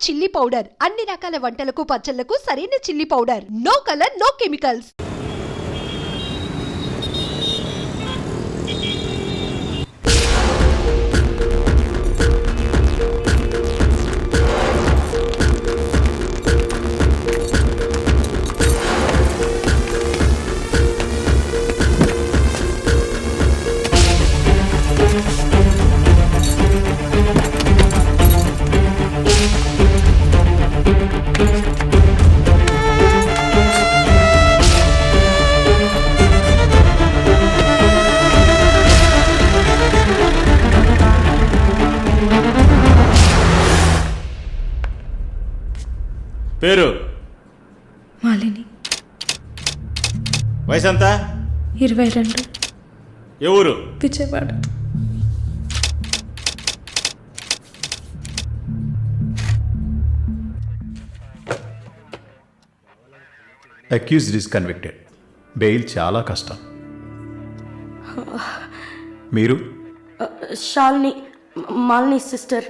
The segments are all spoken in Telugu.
చిల్లీ పౌడర్ అన్ని రకాల వంటలకు పచ్చళ్లకు సరైన chilli powder. No colour, no chemicals. పేరు మాలిని. వయసు ఎంత? 22. ఏ ఊరు? Vijayawada. Accused is convicted. Bail చాలా కష్టం. మీరు? శాలిని, మాలిని సిస్టర్.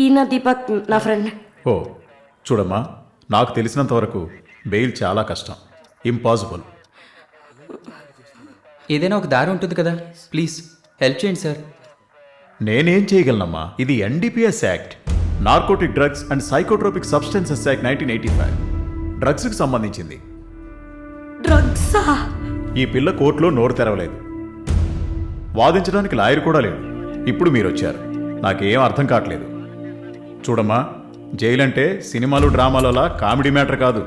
ఈయన దీపక్ నా ఫ్రెండ్. ఓ చూడమ్మా, నాకు తెలిసినంత వరకు బెయిల్ చాలా కష్టం, ఇంపాసిబుల్. ఏదైనా ఒక దారి ఉంటుంది కదా, ప్లీజ్ హెల్ప్ చేయండి సార్. నేనేం చేయగలనమ్మా? ఇది NDPS act, narcotic drugs and psychotropic substances act 1985, డ్రగ్స్కి సంబంధించింది. డ్రగ్సా? ఈ పిల్ల కోర్టులో నోరు తెరవలేదు, వాదించడానికి లాయర్ కూడా లేడు. ఇప్పుడు మీరు వచ్చారు, నాకేం అర్థం కావట్లేదు. చూడమ్మా, జైలు అంటే సినిమాలు డ్రామాలలా కామెడీ మ్యాటర్ కాదు.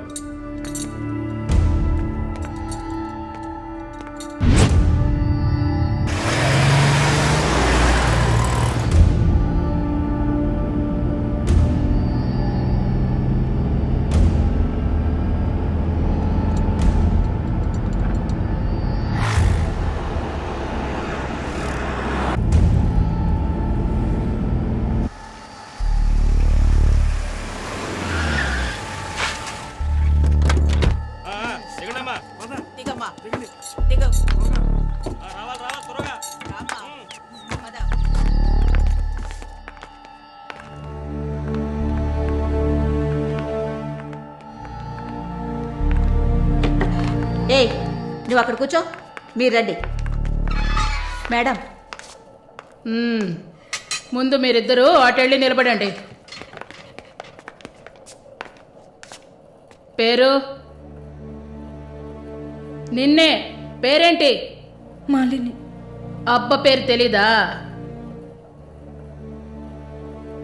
ఏయ్, నువ్వు అక్కడ కూర్చో, మీరు రండి. మేడం, ముందు మీరిద్దరూ అటెళ్ళి నిలబడండి. పేరు? నిన్నే. పేరేంటి? మాలిని. అబ్బ పేరు తెలీదా?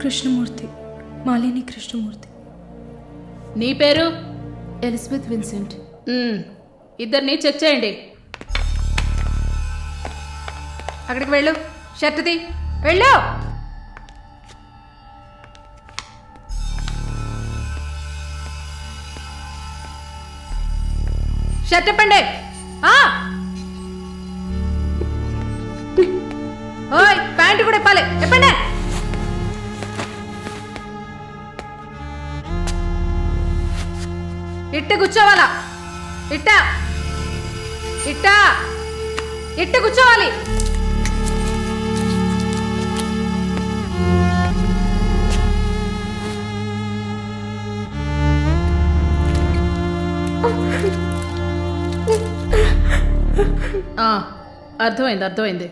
కృష్ణమూర్తి. మాలిని కృష్ణమూర్తి. నీ పేరు? Elizabeth Vincent. ఇద్దరిని చెక్ చేయండి. అక్కడికి వెళ్ళు, షర్ట్ తీ, వెళ్ళు. షర్ట్ ఇప్పండి. ఓయ్, ప్యాంటు కూడా ఇప్పాలి, ఇప్పండి. ఇట్ట కూర్చోవాలా? ఇట్ట ఇట్ట ఇట్ట కూర్చోవాలి. అర్థమైంది, అర్థమైంది.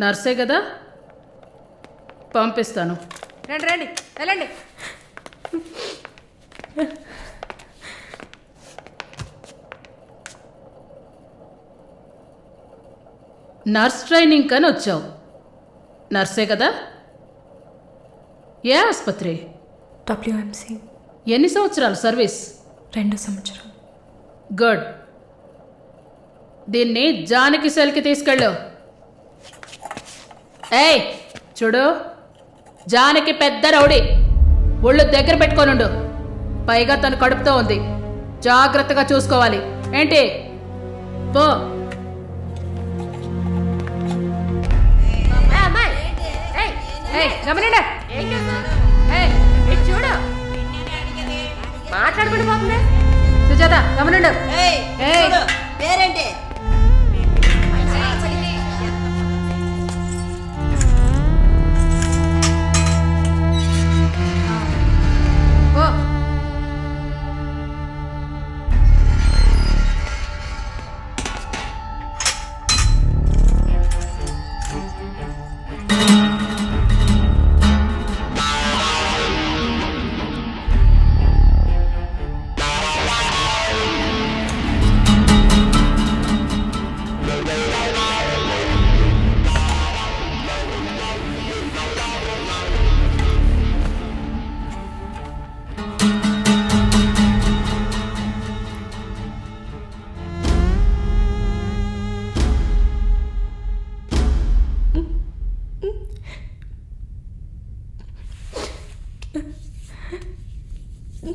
నర్సే కదా, పంపిస్తాను. రండి రండి, వెళ్ళండి. నర్స్ ట్రైనింగ్ కని వచ్చావు, నర్సే కదా? ఏ ఆసుపత్రి? WMC. ఎన్ని సంవత్సరాలు సర్వీస్? 2 సంవత్సరాలు. గుడ్. దీన్ని జానకి సెల్కి తీసుకెళ్ళు. ఏయ్ చూడు, జానకి పెద్ద రౌడీ, ఒళ్ళు దగ్గర పెట్టుకోనుండు. పైగా తను కడుపుతో ఉంది, జాగ్రత్తగా చూసుకోవాలి. ఏంటి? పో. గమనండి, చూడు, మాట్లాడుకుంటూ పోతుంది. సుజాత గమనండు. పేరేంటి? ఇది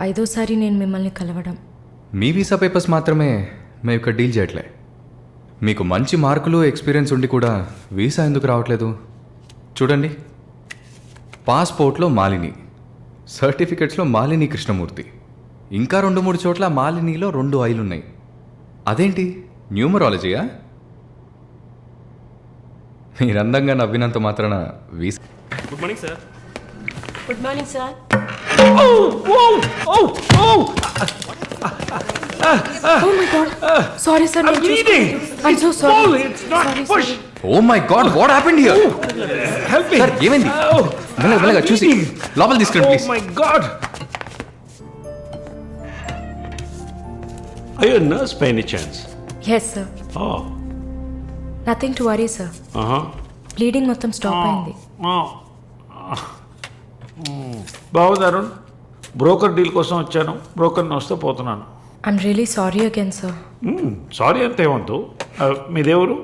5వ సారి నేను మిమ్మల్ని కలవడం. మీ వీసా పేపర్స్ మాత్రమే మేము ఇక్కడ డీల్ చేయట్లే. మీకు మంచి మార్కులు ఎక్స్పీరియన్స్ ఉండి కూడా వీసా ఎందుకు రావట్లేదు? చూడండి, పాస్పోర్ట్లో మాలిని, సర్టిఫికెట్స్లో మాలిని కృష్ణమూర్తి, ఇంకా 2-3 చోట్ల మాలినిలో 2 ఐలు ఉన్నాయి. అదేంటి న్యూమరాలజీయా? మీరు అందంగా నవ్వినంత మాత్రాన visa? Good morning sir. Good morning sir. Oh my God. Sorry, sir. I'm bleeding. I'm so sorry. It's not push. Oh my God, what happened here? Help me. Sir ఏమైంది? మెల్లగా చూసి లోపల తీసుకురండి please. My God. Are you a nurse by any chance? Yes, sir. Oh. Nothing to worry, sir. Bleeding మొత్తం స్టాప్ అయింది. బాగుంది అరుణ్. బ్రోకర్ డీల్ కోసం వచ్చాను. బ్రోకర్ని వస్తే పోతున్నాను. I'm really sorry again, sir. Sorry అంతేమంతు. మీదేవరు?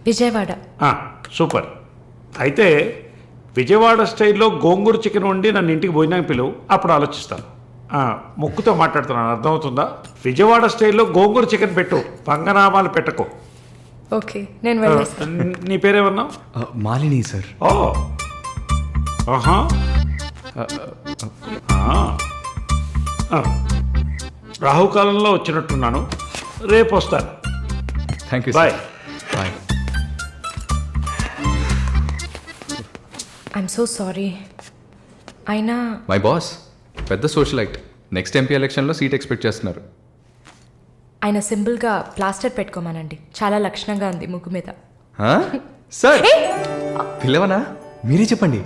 విజయవాడ. సూపర్. అయితే విజయవాడ స్టైల్లో గోంగూర చికెన్ వండి నన్ను ఇంటికి భోజనానికి పిలువు, అప్పుడు ఆలోచిస్తాను. ముక్కుతో మాట్లాడుతున్నాను, అర్థమవుతుందా? విజయవాడ స్టైల్లో గోంగూర చికెన్ పెట్టు, పంగనామాలు పెట్టకు. ఓకే, నేను వెళ్ళేస్తాను. నీ పేరేమన్నా? మాలిని సార్. ఓ, ఆహా. రాహుకాలంలో వచ్చినట్టున్నాను. రేపు వస్తాను. Thank you. Bye. Bye. I'm so sorry. అయినా మై బాస్ పెద్ద సోషలైట్. నెక్స్ట్ ఎంపీ ఎలక్షన్లో సీట్ ఎక్స్పెక్ట్ చేస్తున్నారు. ఆయన సింపుల్గా ప్లాస్టర్ పెట్టుకోమానండి, చాలా లక్షణంగా ఉంది ముగ్గు మీద. సార్ పిల్లవనా? మీరే చెప్పండి.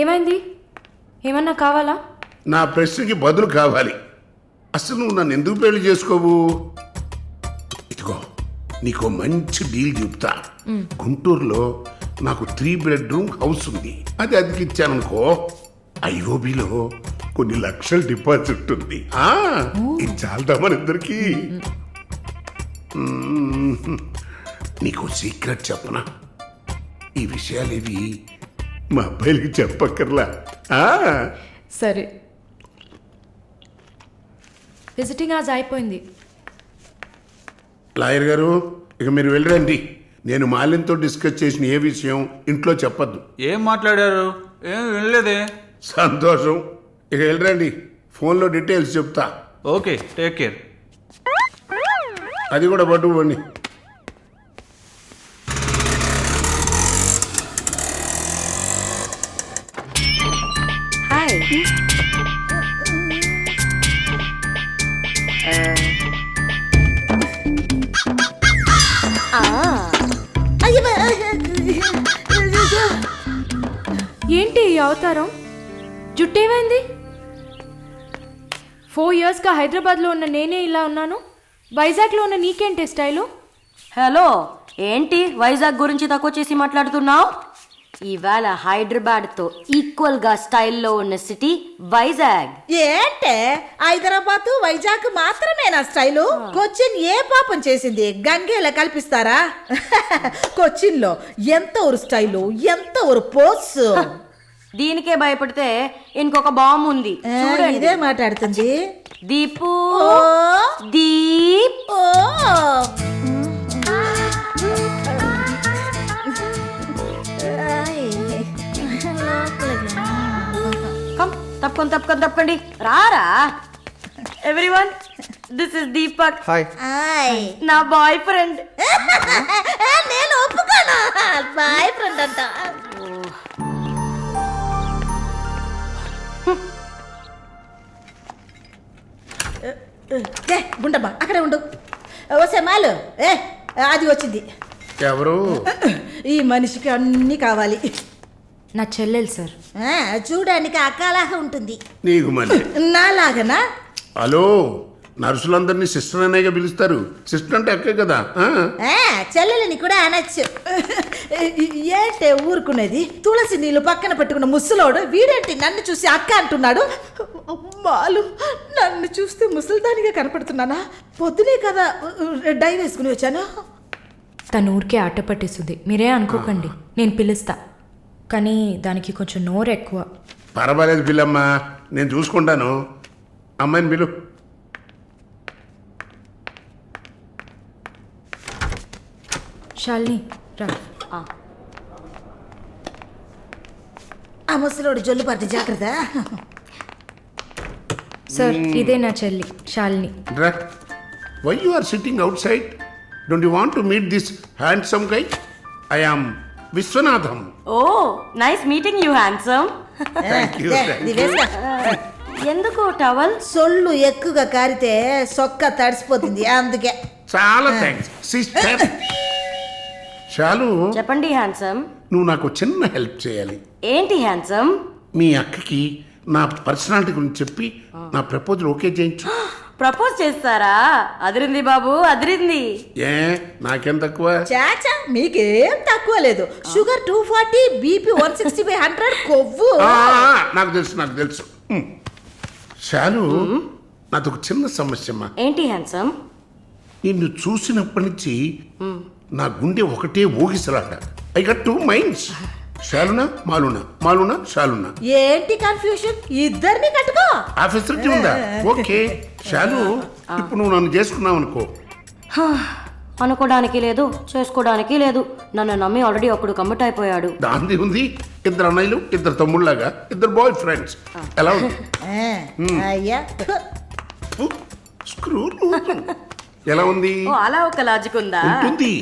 ఏమైంది? ఏమన్నా కావాలా? నా ప్రశ్నకి బదులు కావాలి. అసలు నువ్వు నన్ను ఎందుకు పెళ్లి చేసుకోవు? ఇదిగో నీకు మంచి డీల్ చెప్తా. గుంటూరులో నాకు 3 bedroom హౌస్ ఉంది. అది అదికిచ్చాననుకో, ఐఓబిలో కొన్ని లక్షల డిపాజిట్ ఉంది. ఇది చాలదా మన ఇద్దరికి? నీకు సీక్రెట్ చెప్పనా? ఈ విషయాలేవి మా అబ్బాయిలకి చెప్పక్కర్లా. సరే. విజిటింగ్ ఆజ్ అయిపోయింది. లాయర్ గారు, ఇక మీరు వెళ్ళరండి. నేను మాలిన్తో డిస్కస్ చేసిన ఏ విషయం ఇంట్లో చెప్పద్దు. ఏం మాట్లాడారు? ఏం వినలేదే. సంతోషం. ఇక వెళ్ళరండి, ఫోన్లో డీటెయిల్స్ చెప్తా. Okay, take care. అది కూడా పట్టుకోండి. హాయ్. ఏంటి ఈ అవతారం? జుట్టేమైంది? 4 yearsగా హైదరాబాద్లో ఉన్న నేనే ఇలా ఉన్నాను, వైజాగ్లో ఉన్న నీకేంటి స్టైలు? హలో, ఏంటి వైజాగ్ గురించి తక్కువ చేసి మాట్లాడుతున్నావు? ఇవాళ హైదరాబాద్తో ఈక్వల్గా స్టైల్లో ఉన్న సిటీ వైజాగ్. ఏంటే హైదరాబాద్ వైజాగ్ మాత్రమేనా స్టైలు? కొచ్చిన్ ఏ పాపం చేసింది? గంగేలా కల్పిస్తారా? కొచ్చిన్ లో ఎంత ఊరు స్టైలు, ఎంత ఊరు పోస్. దీనికే భయపడితే ఇంకొక బాంబు ఉంది చూడండి. ఇదే మాట్లాడుతుంది. దీపు ఓ దీప్. ఓ తప్పకండి రారా. Everyone, this is Deepak. Hi. నా బాయ్ ఫ్రెండ్. నేను ఒప్పుకోను. బాయ్ ఫ్రెండ్ అంట. గుండమ్మా అక్కడే ఉండు. ఓసే మాలు, అది వచ్చింది. ఎవరు? ఈ మనిషికి అన్నీ కావాలి. నా చెల్లెలు సార్. చూడడానికి అక్కలాగా ఉంటుంది. నీకు మళ్ళీ నాలాగనా? హలో, నర్సులందరినీ సిస్టర్ అనేగా పిలుస్తారు. సిస్టర్ అంటే అక్కే కదా. చెల్లెలని కూడా అనొచ్చు. ఏంటే ఊరుకునేది? తులసి నీళ్ళు పక్కన పెట్టుకున్న ముసలోడు వీడేంటి నన్ను చూసి అక్క అంటున్నాడు? అమ్మాలు, నన్ను చూస్తే ముసలిదానిగా కనపడుతున్నానా? పొద్దునే కదా డై వేసుకుని వచ్చాను. తను ఊరికే ఆట పట్టేస్తుంది, మీరే అనుకోకండి. నేను పిలుస్తా, కానీ దానికి కొంచెం నోరు ఎక్కువ. పర్వాలేదు పిల్లమ్మ, నేను చూసుకుంటాను. అమ్మాయిని పిలు. శాలిని రా. ఆ ముసలోడు జొల్లు పడితే జాగ్రత్త. సార్, ఇదే నా చెల్లి Shalini. Why you are sitting outside? Don't you want to meet this handsome guy? I am Vishwanatham. Oh, nice meeting you handsome. Thank you. ఎందుకు టవల్? సొల్లు ఎక్కువగా కారితే సొక్క తడిసిపోతుంది, అందుకే. చాలా థ్యాంక్స్ సిస్టర్. చాలు. చెప్పండి హ్యాండ్సమ్. నువ్వు నాకు చిన్న హెల్ప్ చేయాలి. ఏంటి హ్యాండ్సమ్? మీ అక్కకి నా పర్సనాలిటీ గురించి చెప్పి నా ప్రపోజల్ ఓకే చేయించు. ప్రపోజ్ చేస్తారా? అదిరింది బాబు, అదిరింది. ఏ నాకేం తక్కువ? చాచా, మీకేం తక్కువ లేదు. షుగర్ 240, బీపీ 160/100, కొవ్వు. నాకు తెలుసు. చాలు. నాదొక చిన్న సమస్యమ్మా. ఏంటి హ్యాండ్సమ్? నిన్ను చూసినప్పటి నుంచి నా గుండె ఒకటే ఊగిసలాట. I got 2 minds. శాలునా మాలునా శాలునా. ఏంటి కన్ఫ్యూషన్? ఇద్దరిని కట్టుకో. ఆ ఫెసిలిటీ ఉందా? ఓకే శాలు, ఇప్పుడు నువ్వు నన్ను చేసుకున్నావు అనుకో. అనుకోవడానికి లేదు, చేసుకోవడానికి లేదు. నన్ను నమ్మి ఆల్రెడీ ఒకడు కమిట్ అయిపోయాడు. దాంది ఉంది. 2 అన్నయ్యలు, 2 తమ్ముళ్ళలాగా, 2 బాయ్ ఫ్రెండ్స్. ఎలా ఉంది? అయ్యా, స్క్రూ ఎలా ఉంది? ఓ, అలా ఒక లాజిక్ ఉందా? ఉంటుంది.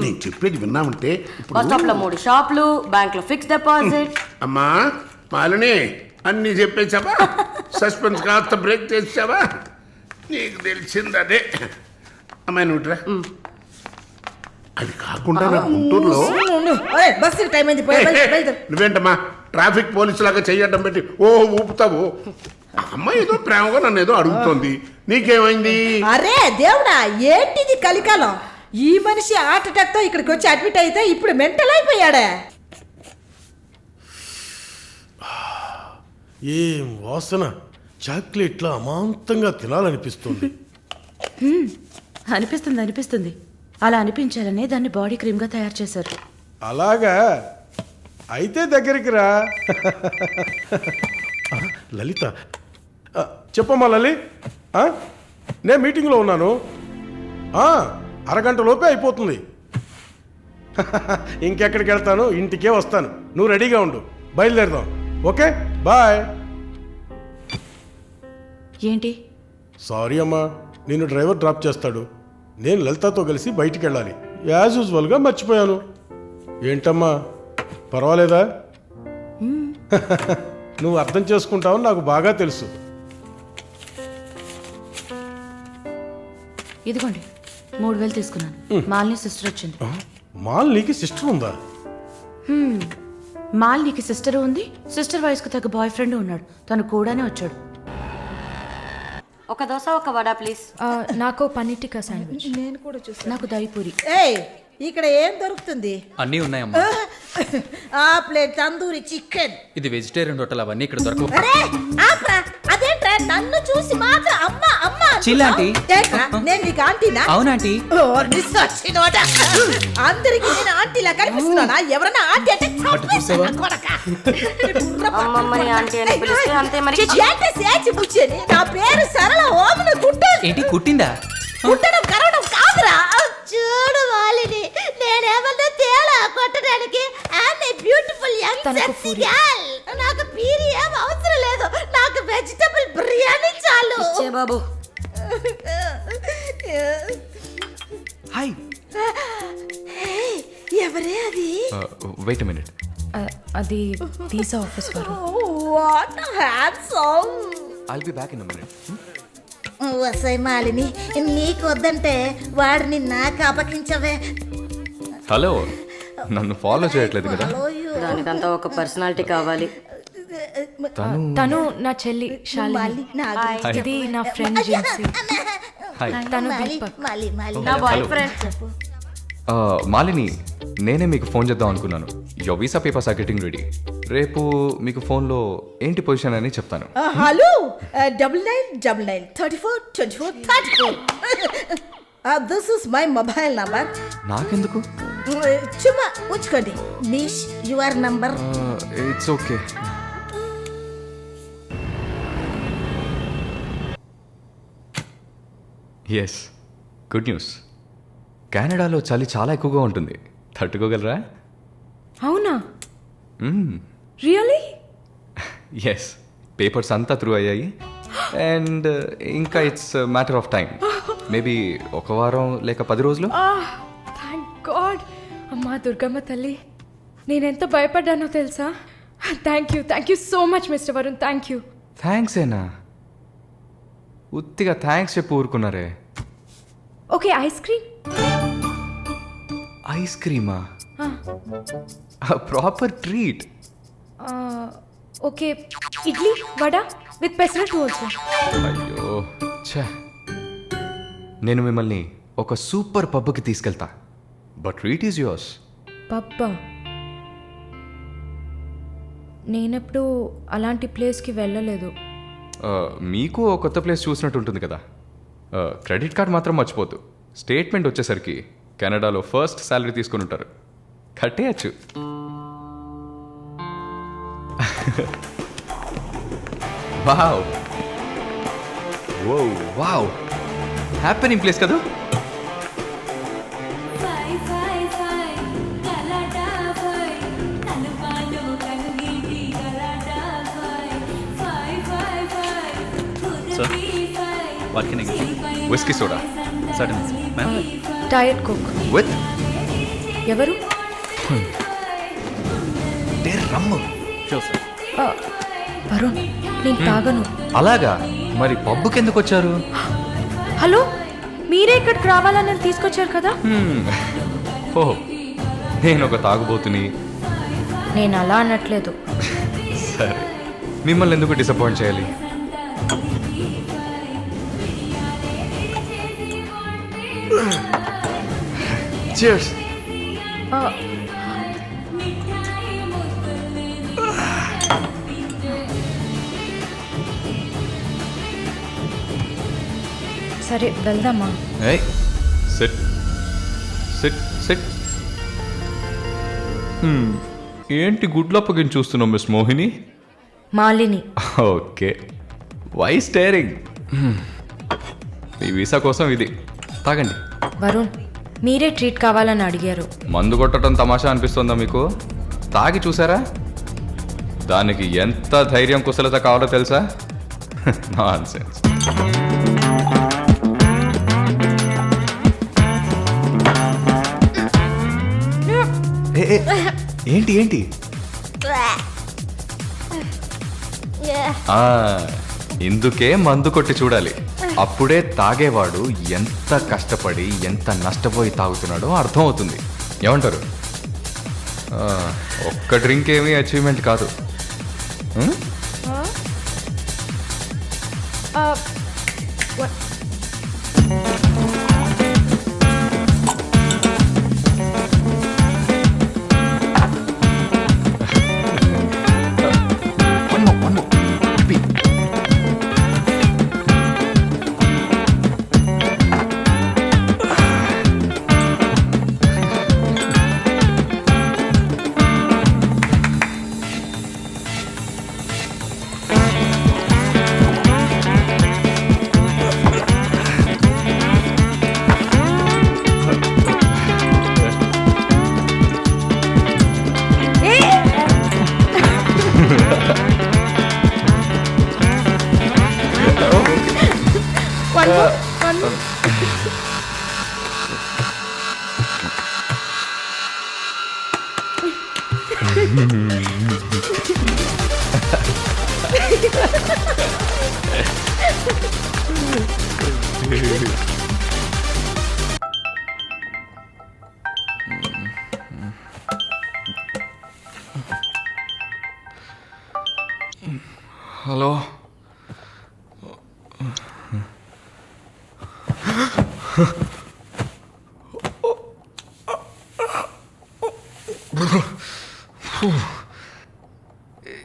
నేను చెప్పేది విన్నామంటే బస్ స్టాప్ లో 3 షాపులు, బ్యాంక్ లో ఫిక్స్ డిపాజిట్. అమ్మా మాలిని, అన్ని చెప్పేసావా? సస్పెన్స్ కాస్త బ్రేక్ చేసావా? నీకు తెలిసింది అదే. అమ్మాయి నువ్వుట్రా. అది కాకుండా నా గుంటూరులో బస్సు టైం అయింది. నువ్వేంటమ్మా ట్రాఫిక్ పోలీసు లాగా చెయ్యడం పెట్టి ఊపుతావు? అమ్మాయి ఏదో ప్రేమగా నన్ను ఏదో అడుగుతోంది. నీకేమైంది? అరే దేవుడా, ఏంటిది కలికాలం? ఈ మనిషి హార్ట్ అటాక్ తో ఇక్కడికి వచ్చి అడ్మిట్ అయితే ఇప్పుడు మెంటల్ అయిపోయాడే. ఏం వాసన! చాక్లెట్లా అమాంతంగా తినాలనిపిస్తుంది. అనిపిస్తుంది. అలా అనిపించాలనే దాన్ని బాడీ క్రీమ్ గా తయారు చేశారు. అలాగా? అయితే దగ్గరికి రా. లలిత, చెప్పమ్మా లలి. నేను మీటింగ్లో ఉన్నాను. అరగంట లోపే అయిపోతుంది. ఇంకెక్కడికి వెళ్తాను? ఇంటికే వస్తాను. నువ్వు రెడీగా ఉండు, బయలుదేరదాం. Okay, bye. ఏంటి? సారీ అమ్మా, నిన్ను డ్రైవర్ డ్రాప్ చేస్తాడు. నేను లలితతో కలిసి బయటికి వెళ్ళాలి. యాజ్ యూజువల్గా మర్చిపోయాను. ఏంటమ్మా, పర్వాలేదా? నువ్వు అర్థం చేసుకుంటావని నాకు బాగా తెలుసు. ఇదిగోండి 3000 తీసుకున్నాను. మాలిని సిస్టర్ వచ్చింది. మాలినికి సిస్టర్ ఉందా? మాలినికి సిస్టర్ ఉంది. సిస్టర్ వయసుకు తగ్గ బాయ్ ఫ్రెండ్ ఉన్నాడు. తను కూడానే వచ్చాడు. ఒక దోశ, ఒక వడ ప్లీజ్. నాకు పన్నీర్ టిక్కా శాండ్విచ్. నేను కూడా చూసాను. నాకు దహిపూరి. ఏయ్, ఇక్కడ ఏం దొరుకుతుంది? అన్నీ ఉన్నాయమ్మా. ఆ ప్లేట్ తందూరి చికెన్. ఇది వెజిటేరియన్ హోటల్, అవన్నీ ఇక్కడ దొరకవు. అరే ఆప్రా, అదేంట్రా నన్ను చూసి మాత్రం అమ్మా అమ్మా చిల్లాంటి. నేను నీకు ఆంటీనా? అవునాంటీ. అందరికి నేను ఆంటీలా కనిపిస్తున్నానా? ఎవరన్నా ఆంటీ అంటే అమ్మమ్మని ఆంటీ అని పిలిస్తే అంతే మరి. నా పేరు సరళ ఓమన గుంటూరు. ఏంటి కుట్టిందా? కుట్టడం కరవడం కాదురా. చూడు వాలిని, నేనేమన్నా తేలా కొట్టడానికి. Beautiful young sexy girl. నాకు పీరి ఏం అవసరం లేదు. నాకు వెజిటబుల్ బిర్యానీ చాలు. ఇచ్చే బాబు. హాయ్. ఎవరే అది? Wait a minute. అది వీసా ఆఫీస్ వారు. What handsome. I'll be back in a minute. వసై మాలిని, నీకు వద్దంటే వాడిని నాకు అపకించవే. హలో, నన్ను ఫాలో చేయట్లేదు కదా? దానికంతా ఒక పర్సనాలిటీ కావాలి. తను నా చెల్లి శాలిని. మాలి, నా గురించి ఇది నా ఫ్రెండ్ జిన్సీ. హాయ్ తను దీపక్. మాలి, మాలి. నా బాయ్ ఫ్రెండ్ చెప్పు. మాలిని, నేనే మీకు ఫోన్ చేద్దాం అనుకున్నాను. Your visa papers are getting ready. రేపు మీకు ఫోన్లో ఏంటి పొజిషన్ అని చెప్తాను. Hello 9999342434. This is my mobile number. నాకెందుకు? చుమ్మా ఉంచుకోండి. నిష్ your number. It's okay. Yes, good news. కెనడాలో చలి చాలా ఎక్కువగా ఉంటుంది. తట్టుకోగలరా? అవునా? రియలీ? ఎస్, పేపర్స్ అంతా త్రూ అయ్యాయి. అండ్ ఇంకా it's matter of time. Maybe 1 వారం లేక 10 రోజులు. Thank God. అమ్మా దుర్గమ్మ తల్లి, నేనెంత భయపడ్డానో తెలుసా? Thank you so much mister Varun. Thank you. Thanks ఏనా? ఉత్తిగా థ్యాంక్స్ చెప్పి ఊరుకున్నారే. Okay, ice cream. ఐస్ క్రీమా? Proper treat. Okay, idli vada with pesarattu also. అయ్యో ఛే, నేను మిమ్మల్ని ఒక సూపర్ పబ్కి తీసుకెళ్తా. But treat is yours. పబ్బా? నేనెప్పుడు అలాంటి ప్లేస్కి వెళ్ళలేదు. మీకు ఒక కొత్త ప్లేస్ చూసినట్టు ఉంటుంది కదా. క్రెడిట్ కార్డ్ మాత్రం మర్చిపోద్దు. స్టేట్మెంట్ వచ్చేసరికి కెనడాలో ఫస్ట్ శాలరీ తీసుకుని ఉంటారు. కట్టేయచ్చు. వావ్ వావ్, హ్యాపెనింగ్ ప్లేస్ కదా. What can I get? Whisky soda Certainly, ma'am. Diet coke. With ఎవరు? రమ్ము. Sure, sir. వరుణ్, నేను తాగను. అలాగా? మరి పబ్బుకి ఎందుకు వచ్చారు? హలో, మీరే ఇక్కడికి రావాలని నన్ను తీసుకొచ్చారు కదా. ఓహ్, నేను ఒక తాగుబోతుని. నేను అలా అనట్లేదు. సరే, మిమ్మల్ని ఎందుకు డిసప్పాయింట్ చేయాలి? Cheers. సరే వెళ్దామా? Hey, sit. Sit, sit. ఏంటి గుడ్లప్పగిని చూస్తున్నావు miss Mohini? Malini. Okay, why staring? మీ వీసా కోసం ఇది తాగండి. వరుణ్, మీరే ట్రీట్ కావాలని అడిగారు. మందు కొట్టడం తమాషా అనిపిస్తుందా మీకు? తాగి చూసారా? దానికి ఎంత ధైర్యం కుశలత కావాలో తెలుసా? నాన్సెన్స్. ఏంటి ఏంటి? ఇందుకే మందు కొట్టి చూడాలి. అప్పుడే తాగేవాడు ఎంత కష్టపడి ఎంత నష్టపోయి తాగుతున్నాడో అర్థమవుతుంది. ఏమంటారు? ఒక్క డ్రింక్ ఏమీ అచీవ్మెంట్ కాదు. హలో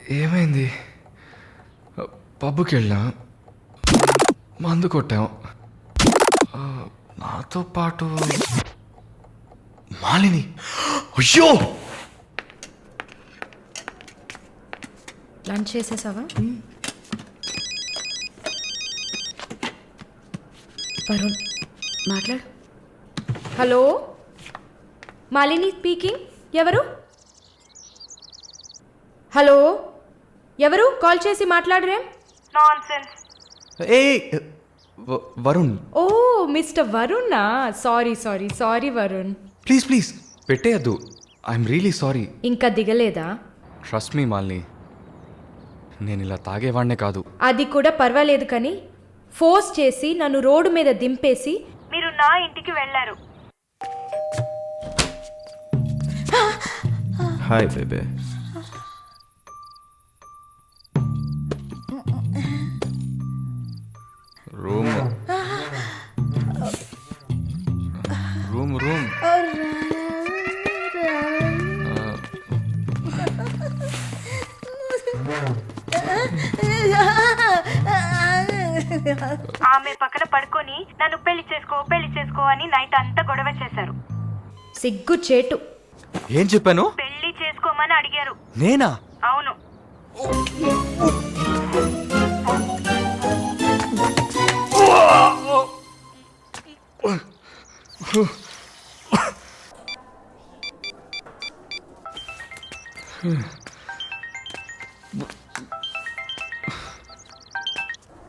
ఏమైంది? పబ్కి వెళ్ళాం, మందు కొట్టాం, నాతో పాటు మాలిని. అయ్యో, లంచ్ చేసేసావా? వరుణ్ మాట్లాడు. Hello, Malini speaking. ఎవరు? హలో, ఎవరు? కాల్ చేసి మాట్లాడరేం? ఏ వరుణ్, ఓ మిస్టర్ వరుణా? Sorry sorry sorry Varun. Please please పెట్టేయద్దు. I'm really sorry. ఇంకా దిగలేదా? ట్రస్ట్ మీ మాలిని, నేను ఇలా తాగేవాడినే కాదు. అది కూడా పర్వాలేదు, కానీ ఫోర్స్ చేసి నన్ను రోడ్డు మీద దింపేసి మీరు నా ఇంటికి వెళ్ళారు. హాయ్ బేబే. రూమ్ రూమ్ రూమ్ ఆమె పక్కన పడుకొని నన్ను పెళ్లి చేసుకో అని నైట్ అంతా గొడవ చేశారు. సిగ్గు చేటు. ఏం చెప్పాను? పెళ్లి చేసుకోమని అడిగారు. నేనా? అవును.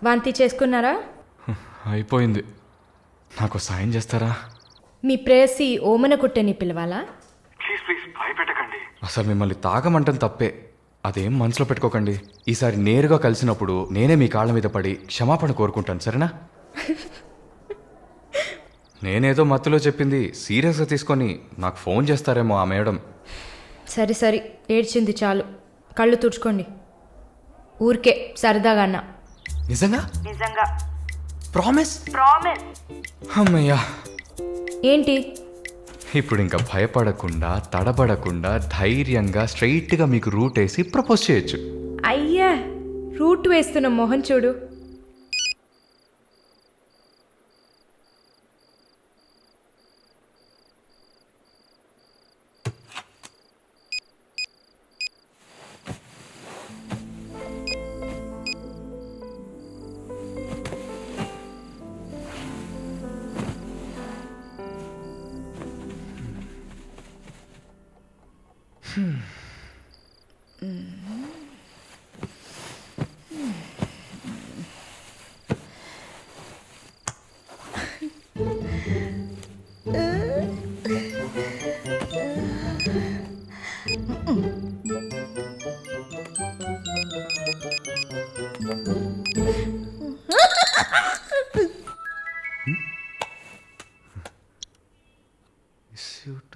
వాంతి చేసుకున్నారా? అయిపోయింది. నాకు సాయం చేస్తారా? మీ ప్రేయసి ఓమన కుట్టని పిలవాలా? అసలు మిమ్మల్ని తాగమంటం తప్పే, అదేం మనసులో పెట్టుకోకండి. ఈసారి నేరుగా కలిసినప్పుడు నేనే మీ కాళ్ళ మీద పడి క్షమాపణ కోరుకుంటాను, సరేనా? నేనేదో మత్తులో చెప్పింది సీరియస్గా తీసుకొని నాకు ఫోన్ చేస్తారేమో ఆ మేడం. సరే సరే, ఏడ్చింది చాలు. కళ్ళు తుడుచుకోండి. ఊరికే సరదాగా అన్నా. నిజంగా? నిజంగా. ప్రామిస్? ప్రామిస్. అమ్మయ్యా. ఏంటి? ఇప్పుడు ఇంకా భయపడకుండా తడబడకుండా ధైర్యంగా స్ట్రైట్గా మీకు రూట్ వేసి ప్రపోజ్ చేయొచ్చు. అయ్యా, రూట్ వేస్తున్న మొహం చూడు.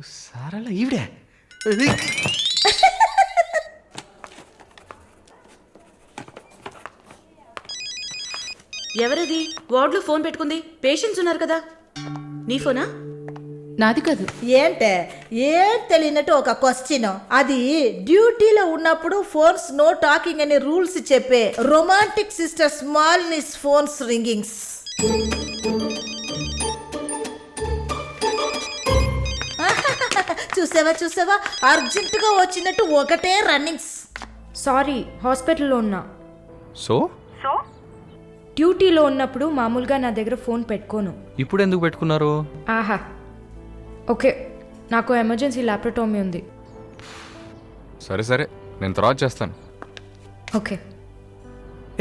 సారాల ఈవిడే. ఎవరది వార్డులో ఫోన్ పెట్టుకుంది? పేషెంట్స్ ఉన్నారు కదా. నీ ఫోనా? నాది కాదు. ఏంటే ఏం తెలియనట్టు ఒక క్వశ్చన్. అది డ్యూటీలో ఉన్నప్పుడు ఫోన్స్ నో టాకింగ్ అనే రూల్స్ చెప్పే రొమాంటిక్ సిస్టర్ స్మాల్ నిస్ ఫోన్స్ రింగింగ్స్. చూసావా అర్జెంటుగా వచ్చినట్టు ఒకటే రన్నింగ్స్. సారీ, హాస్పిటల్లో ఉన్నా. సో డ్యూటీలో ఉన్నప్పుడు మామూలుగా నా దగ్గర ఫోన్ పెట్టుకోను. ఇప్పుడు ఎందుకు పెట్టుకున్నారు? ఆహా, ఓకే, నాకు ఎమర్జెన్సీ ల్యాప్రటోమీ ఉంది. సరే సరే, నేను తర్వాత చేస్తాను. ఓకే.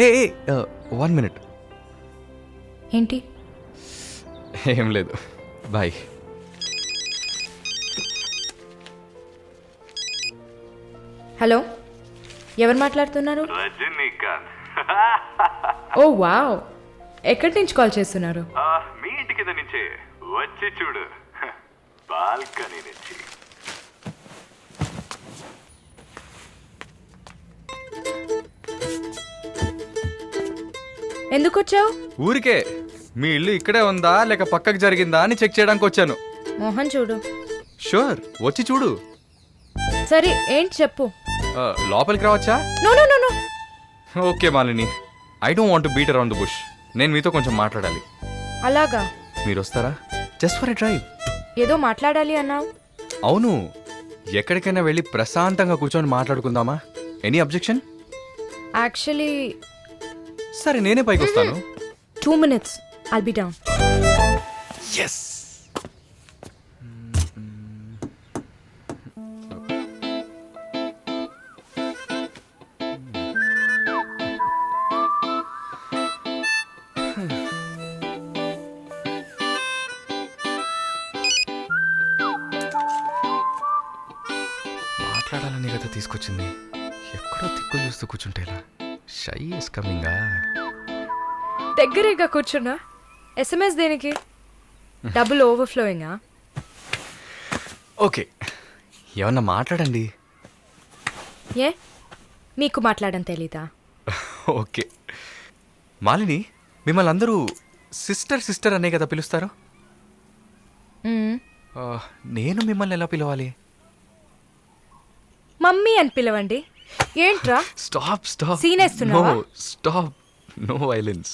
ఏ 1 minute. ఏంటి? ఏం లేదు, బాయ్. హలో, ఎవరు మాట్లాడుతున్నారు? ఓ వావ్, ఎక్కడి నుంచి కాల్ చేస్తున్నారు? మీ ఇంటి కింద నుంచే, వచ్చి చూడు, బాల్కనీ నుంచి. ఎందుకు వచ్చావు? ఊరికే మీ ఇల్లు ఇక్కడే ఉందా లేక పక్కకు జరిగిందా అని చెక్ చేయడానికి వచ్చాను. మోహన్ చూడు. షూర్, వచ్చి చూడు. సరే ఏంటి చెప్పు. లోపలికి రావచ్చా? No no no no. Okay Malini, I don't want to beat around the bush. నేను మీతో కొంచెం మాట్లాడాలి. అలాగా? మీరు వస్తారా? Just for a drive. ఏదో మాట్లాడాలి అన్నావు. అవును, ఎక్కడికైనా వెళ్ళి ప్రశాంతంగా కూర్చొని మాట్లాడుకుందామా? Any objection? యాక్చువల్లీ సరే, నేనే పైకి వస్తాను. 2 minutes. I'll be down. Yes. మాట్లాడాలని కదా తీసుకొచ్చింది. ఎక్కడో తిక్కులు చూస్తూ కూర్చుంటేలా. Shy is కమింగా. దగ్గరేగా కూర్చున్నా. SMS దేనికి? డబుల్ ఓవర్ఫ్లోయింగా? ఓకే, ఏమన్నా మాట్లాడండి. ఏ మీకు మాట్లాడడం తెలీదా? ఓకే మాలిని, మిమ్మల్ని అందరూ సిస్టర్ సిస్టర్ అనే కదా పిలుస్తారు. నేను మిమ్మల్ని ఎలా పిలవాలి? మమ్మీ అని పిలవండి. ఏంట్రా? Stop stop. సీనేస్తున్నావా? Stop, no violence.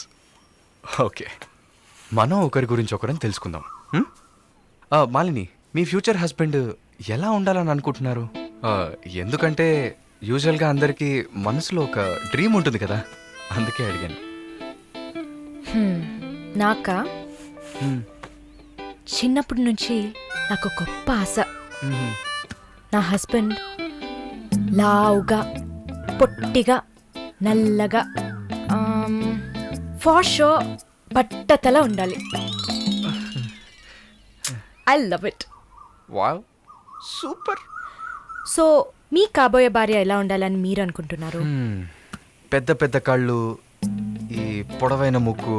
ఓకే, మనం ఒకరి గురించి ఒకరం తెలుసుకుందాం. మాలిని, మీ ఫ్యూచర్ హస్బెండ్ ఎలా ఉండాలని అనుకుంటున్నారు? ఎందుకంటే యూజువల్గా అందరికీ మనసులో ఒక డ్రీమ్ ఉంటుంది కదా, అందుకే అడిగాను. నాకా? చిన్నప్పటి నుంచి నాకు గొప్ప ఆశ. నా హస్బెండ్ లావుగా, పొట్టిగా, నల్లగా, ఫార్ షో బట్టతల ఉండాలి. I love it. Wow, super. So మీ కాబోయే భార్య ఎలా ఉండాలని మీరు అనుకుంటున్నారు? పెద్ద పెద్ద కళ్ళు, ఈ పొడవైన ముక్కు,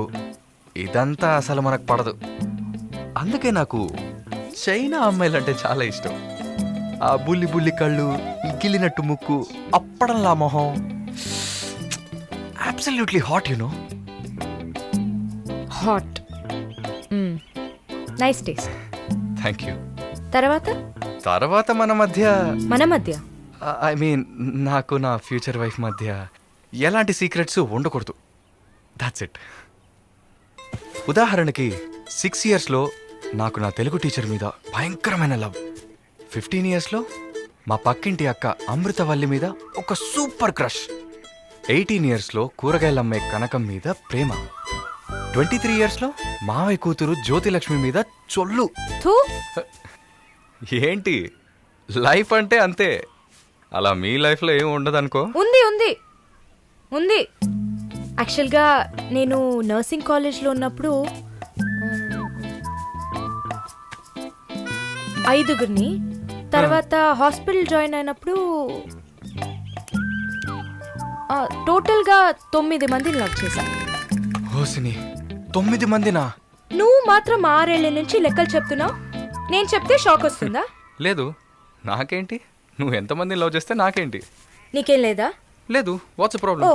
ఇదంతా అసలు మనకు పడదు. అందుకే నాకు చైనా అమ్మాయిలంటే చాలా ఇష్టం. ఆ బుల్లి బుల్లి కళ్ళు, ఈ గిల్లినట్టు ముక్కు, అప్పడంలా మొహం. Absolutely hot, you know. Hot. Nice taste. Thank you. తర్వాత మన మధ్య ఐ మీన్ నాకు నా ఫ్యూచర్ వైఫ్ మధ్య ఎలాంటి సీక్రెట్స్ ఉండకూడదు. That's it. ఉదాహరణకి 6 yearsలో నాకు నా తెలుగు టీచర్ మీద భయంకరమైన లవ్. 15 yearsలో మా పక్కింటి అక్క అమృతవల్లి మీద ఒక సూపర్ క్రష్. 18 yearsలో కూరగాయలమ్మే కనకం మీద ప్రేమ. 23 yearsలో మావయ్య కూతురు జ్యోతిలక్ష్మి మీద చొల్లు. ఏంటి, లైఫ్ అంటే అంతే. అలా మీ లైఫ్లో ఏం ఉండదనుకో. ఉంది ఉంది ఉంది. యాక్చువల్గా నేను నర్సింగ్ కాలేజ్లో ఉన్నప్పుడు 5గురిని, తర్వాత హాస్పిటల్ జాయిన్ అయినప్పుడు టోటల్గా 9 మందిని లవ్ చేశా. హోసిని, 9 మందినా? నువ్వు మాత్రం 6 ఏళ్ల నుంచి లెక్కలు చెప్తున్నావు. నేను చెప్తే షాక్ వస్తుందా? లేదు, నాకేంటి, నువ్వు ఎంతమందిని లవ్ చేస్తే నాకేంటి. నీకేం లేదా? లేదు. వాట్స్ ఓ ప్రాబ్లం?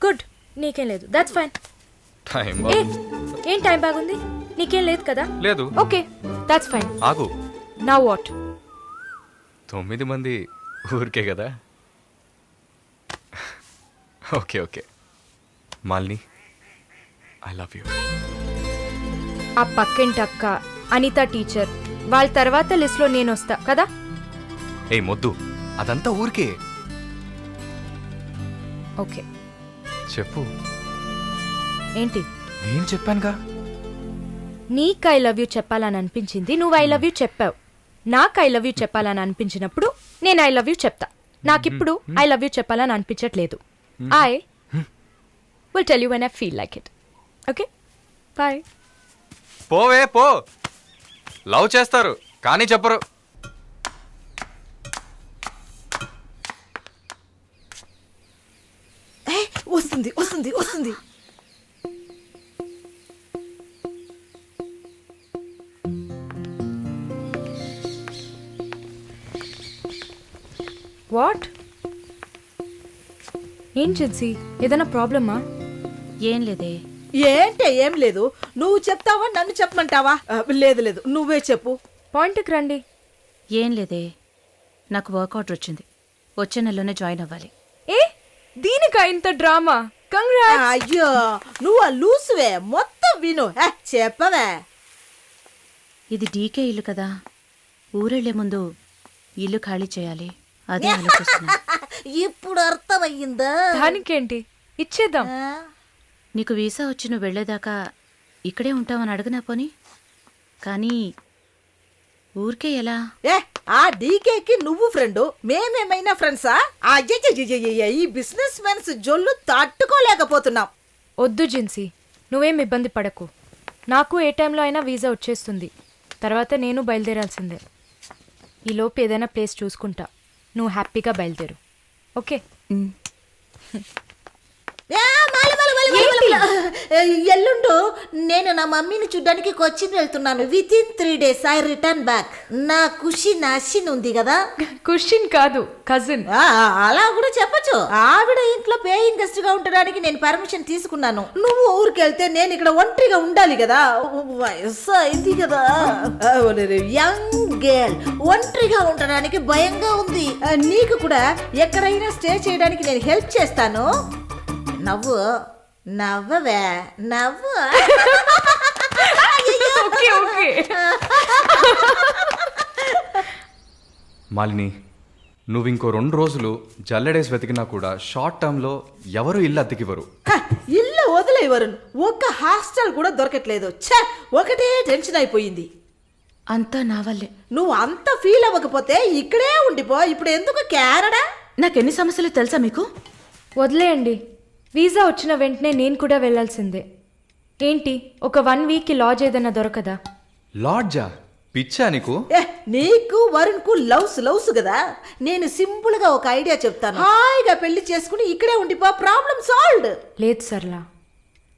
గుడ్, నీకేం లేదు. That's fine. టైం ఏం టైం బాగుంది? నీకేం లేదు కదా? లేదు. Okay, that's fine. ఆగు. Now what? 9 మంది ఊరికే కదా. Okay okay Malini, I love you. ఆ పక్కింటి అక్క, అనిత టీచర్, వాళ్ళ తర్వాత లిస్ట్లో నేను వస్తా కదా. ఏ మొద్దు, అదంతా ఊరికే. ఓకే చెప్పు. ఏంటి? నేను చెప్పానుగా. నీకు ఐ లవ్ యూ చెప్పాలని అనిపించింది, నువ్వు ఐ లవ్ యూ చెప్పావు. నాకు ఐ లవ్ యూ చెప్పాలని అనిపించినప్పుడు నేను ఐ లవ్ యూ చెప్తా. నాకిప్పుడు ఐ లవ్ యూ చెప్పాలని అనిపించట్లేదు. I will tell you when I feel like it. Okay, bye. పోవే పో. లవ్ చేస్తారు కానీ చెప్పరు. వస్తుంది వస్తుంది వస్తుంది. వాట్? ఏం జిన్సీ, ఏదైనా ప్రాబ్లమా? ఏం లేదే, ఏంటే ఏం లేదు, నువ్వు చెప్తావా నన్ను చెప్పమంటావా? లేదు లేదు, నువ్వే చెప్పు. పాయింట్కి రండి. ఏం లేదే, నాకు వర్క్ ఆర్డర్ వచ్చింది. వచ్చే నెలలోనే జాయిన్ అవ్వాలి. ఏ దీనికా ఇంత డ్రామా? కంగ్రాట్స్. అయ్యో నువ్వు ఆ లూసువే, మొత్తం విను. చెప్పవే. ఇది డీకే ఇల్లు కదా, ఊరెళ్లే ముందు ఇల్లు ఖాళీ చేయాలి, అదే ఆలోచిస్తున్నా. ఇప్పుడు అర్థమయ్యిందా? దానికేంటి, ఇచ్చేద్దాం. నీకు వీసా వచ్చి నువ్వు వెళ్లేదాకా ఇక్కడే ఉంటావని అడగనా పోని? కానీ ఊరికే ఎలా? ఆ డీకేకి నువ్వు ఫ్రెండు, మేమేమైనా ఫ్రెండ్సా? ఈ బిజినెస్ మెన్స్ జొల్లు తట్టుకోలేకపోతున్నాం. వద్దు జిన్సీ, నువ్వేం ఇబ్బంది పడకు. నాకు ఏ టైంలో అయినా వీసా వచ్చేస్తుంది. తర్వాత నేను బయలుదేరాల్సిందే. ఈలోపు ఏదైనా ప్లేస్ చూసుకుంటా. నువ్వు హ్యాపీగా బయలుదేరు. ఓకే? ఎల్లుండు నేను నా మమ్మీని చూడ్డానికి కొచ్చిన్ వెళ్తున్నాను. With in 3 days I return back. నా కుషిన్ అషిన్ ఉంది కదా. కుషిన్ కాదు, కజిన్. అలా కూడా చెప్పచ్చు. ఆవిడ ఇంట్లో పేయింగ్ గెస్ట్ గా ఉండడానికి నేను పర్మిషన్ తీసుకున్నాను. నువ్వు ఊరికెళ్తే నేను ఇక్కడ ఒంటరిగా ఉండాలి కదా. వయసు అయింది కదా. యంగ్ గర్ల్ ఒంటరిగా ఉండడానికి భయంగా ఉంది. నీకు కూడా ఎక్కడైనా స్టే చేయడానికి నేను హెల్ప్ చేస్తాను. నవ్వు నవ్వవే, నవ్వు. Okay okay. మాలిని, నువ్వు ఇంకో 2 రోజులు జల్లెడేసి వెతికినా కూడా షార్ట్ టర్మ్లో ఎవరు ఇల్లు అద్దెకివ్వరు. ఇల్లు వదిలే వరుణ్, ఒక్క హాస్టల్ కూడా దొరకట్లేదు. ఒకటే టెన్షన్ అయిపోయింది. అంతా నా వల్లే. నువ్వు అంత ఫీల్ అవ్వకపోతే ఇక్కడే ఉండిపో. ఇప్పుడు ఎందుకు కెనడా? నాకెన్ని సమస్యలు తెలుసా మీకు? వదిలేయండి. వీసా వచ్చిన వెంటనే నేను కూడా వెళ్ళాల్సిందే. ఏంటి, ఒక 1 weekకి లాడ్జ్ ఏదైనా దొరకదా? లాడ్జా? పిచ్చా నీకు? నీకు వరుణ్ కు లవ్స్ కదా. నేను సింపుల్ గా ఒక ఐడియా చెప్తాను. హాయిగా పెళ్లి చేసుకుని ఇక్కడే ఉండిపో, ప్రాబ్లం సాల్వ్డ్. లేదు సర్లా,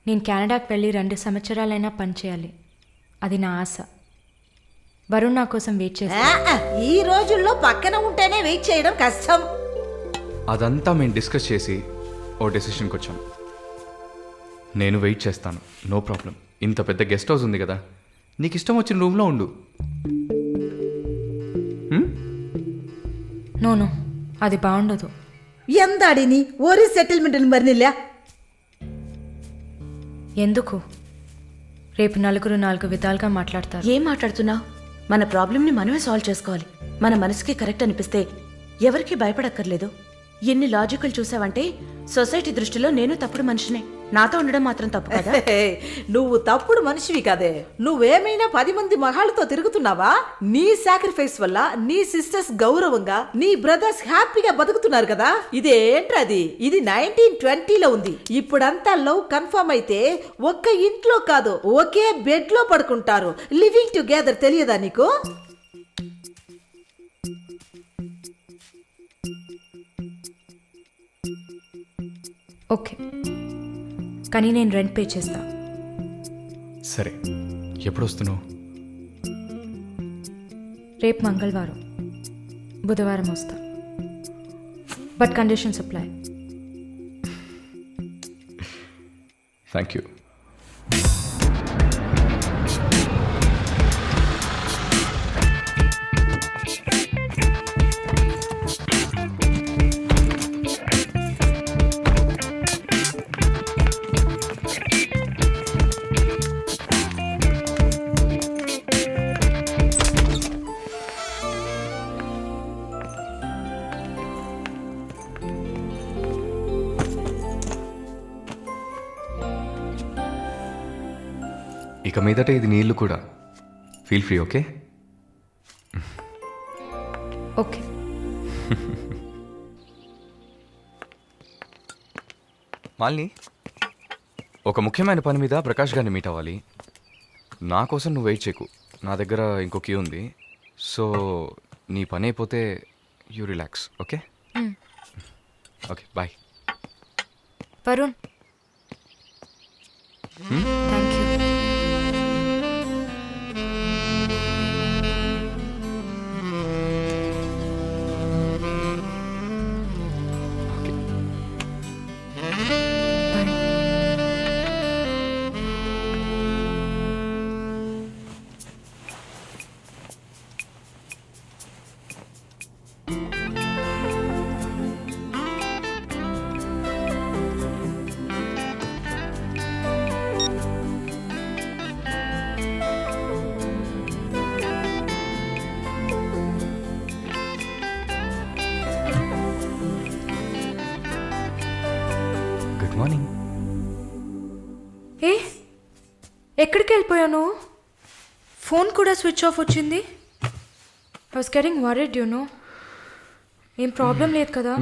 నేను కెనడాకి వెళ్ళి 2 సంవత్సరాలైనా పనిచేయాలి. అది నా ఆశ. వరుణ్ నా కోసం వెయిట్ చేస్తా. ఈ రోజుల్లో పక్కన ఉంటేనే వెయిట్ చేయడం కష్టం. అదంతా మేము డిస్కస్ చేసి ఓ డెసిషన్కి వచ్చాం. నేను వెయిట్ చేస్తాను, నో ప్రాబ్లం. ఇంత పెద్ద గెస్ట్ హౌస్ ఉంది కదా, నీకు ఇష్టం వచ్చిన రూమ్లో ఉండు. నోను, అది బాగుండదు. ఎందాడిని ఓరి సెటిల్మెంట్ మరినిల్లా. ఎందుకు? రేపు నలుగురు 4 విధాలుగా మాట్లాడతారు. ఏం మాట్లాడుతున్నావు? మన ప్రాబ్లంని మనమే సాల్వ్ చేసుకోవాలి. మన మనసుకి కరెక్ట్ అనిపిస్తే ఎవరికి భయపడక్కర్లేదు. ఎన్ని లాజికల్ చూసావంటే సొసైటీ దృష్టిలో నేను తప్పుడు మనిషినే. నాతో ఉండడం మాత్రం తప్పు కదా? నువ్వు తప్పుడు మనిషివి కాదే. నువ్వేమైనా 10 మంది మగాళ్ళతో తిరుగుతున్నావా? నీ సాక్రిఫైస్ వల్ల నీ సిస్టర్స్ గౌరవంగా, నీ బ్రదర్స్ హ్యాపీగా బతుకుతున్నారు కదా. ఇదేంట్రది? ఇది 1920లో ఉంది. ఇప్పుడంతా లవ్ కన్ఫర్మ్ అయితే ఒక్క ఇంట్లో కాదు, ఒకే బెడ్ లో పడుకుంటారు. లివింగ్ టుగెదర్ తెలియదా నీకు? ఓకే, కానీ నేను రెంట్ పే చేస్తా. సరే, ఎప్పుడు వస్తున్నావు? రేపు మంగళవారం, బుధవారం వస్తా. But conditions apply. Thank you. ఇక మీదట ఇది నీ ఇల్లు కూడా. Feel free. Okay okay. Malini, ఒక ముఖ్యమైన పని మీద ప్రకాష్ గారిని మీట్ అవ్వాలి. నా కోసం నువ్వు వెయిట్ చేయకు, నా దగ్గర ఇంకో క్యూ ఉంది. సో నీ పని అయిపోతే you relax. Okay okay, bye. Varun, thank you. ఎక్కడికి వెళ్ళిపోయాను? ఫోన్ కూడా స్విచ్ ఆఫ్ వచ్చింది. I was getting worried you know. ఏం ప్రాబ్లం లేదు కదా?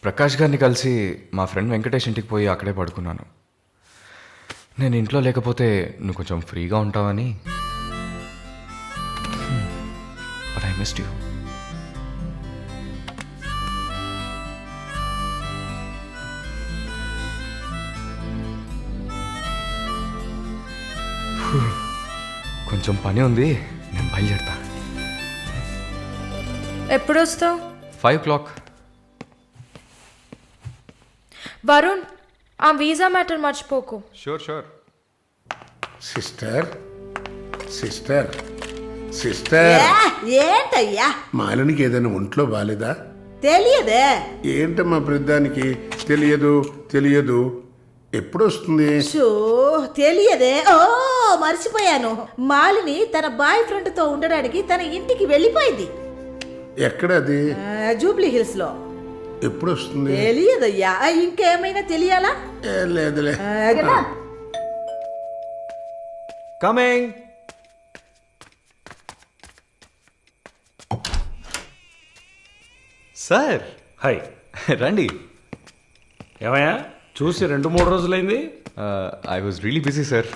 ప్రకాష్ గారిని కలిసి మా ఫ్రెండ్ వెంకటేష్ ఇంటికి పోయి అక్కడే పడుకున్నాను. నేను ఇంట్లో లేకపోతే నువ్వు కొంచెం ఫ్రీగా ఉంటావని. But I missed you. కొంచెం పని ఉంది, నేను బయలుదేరుతా. ఎప్పుడు వస్తావు? 5 o'clock. వరుణ్, ఆ వీసా మ్యాటర్ మర్చిపోకు. షూర్. సిస్టర్ సిస్టర్ సిస్టర్ ఏంటయ్యా మాలినికి ఏదైనా ఒంట్లో బాలేదా? తెలియదే. ఏంటమ్మా ప్రతిదానికి తెలియదు ఎప్పుడు వస్తుంది? షో తెలియదే. ఓ మర్చిపోయాను. మాలిని తన బాయ్ ఫ్రెండ్ తో ఉండడానికి తన ఇంటికి వెళ్ళిపోయింది. ఎక్కడది? జూబ్లీ హిల్స్ లో. ఎప్పుడు వస్తుంది? తెలియదయ్యా. ఇంకేమైనా తెలియాలా? లేదులే. కమింగ్. Sir hi. రండి. ఏమయ్యా చూసి 2-3 రోజులైంది? I was really busy sir.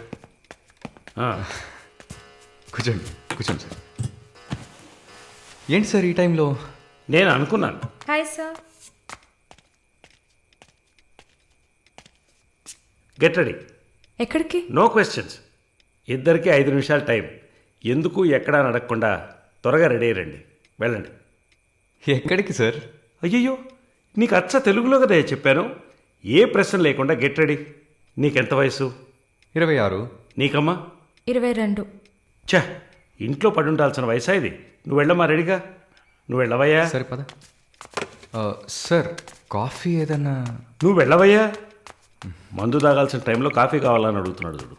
ఆ, కూర్చోండి సార్. ఏంటి సార్ ఈ టైంలో? నేను అనుకున్నాను. Hi sir. Get ready. ఎక్కడికి? No questions. ఇద్దరికి 5 నిమిషాలు టైం. ఎందుకు ఎక్కడా నడకుండా త్వరగా రెడీ అయ్యండి. వెళ్ళండి. ఎక్కడికి సార్? అయ్యయ్యో, నీకు అచ్చ తెలుగులో కదా చెప్పాను. ఏ ప్రశ్న లేకుండా గెట్ రెడీ. నీకెంత వయసు? 26. నీకమ్మా? 22. ఛ, ఇంట్లో పడి ఉండాల్సిన వయసా ఇది? నువ్వు వెళ్ళమ్మా, రెడీగా. నువ్వు వెళ్ళవయ్యా. సరే పద. సార్ కాఫీ ఏదన్నా? నువ్వు వెళ్ళవయ్యా. మందు తాగాల్సిన టైంలో కాఫీ కావాలని అడుగుతున్నాడు చూడు.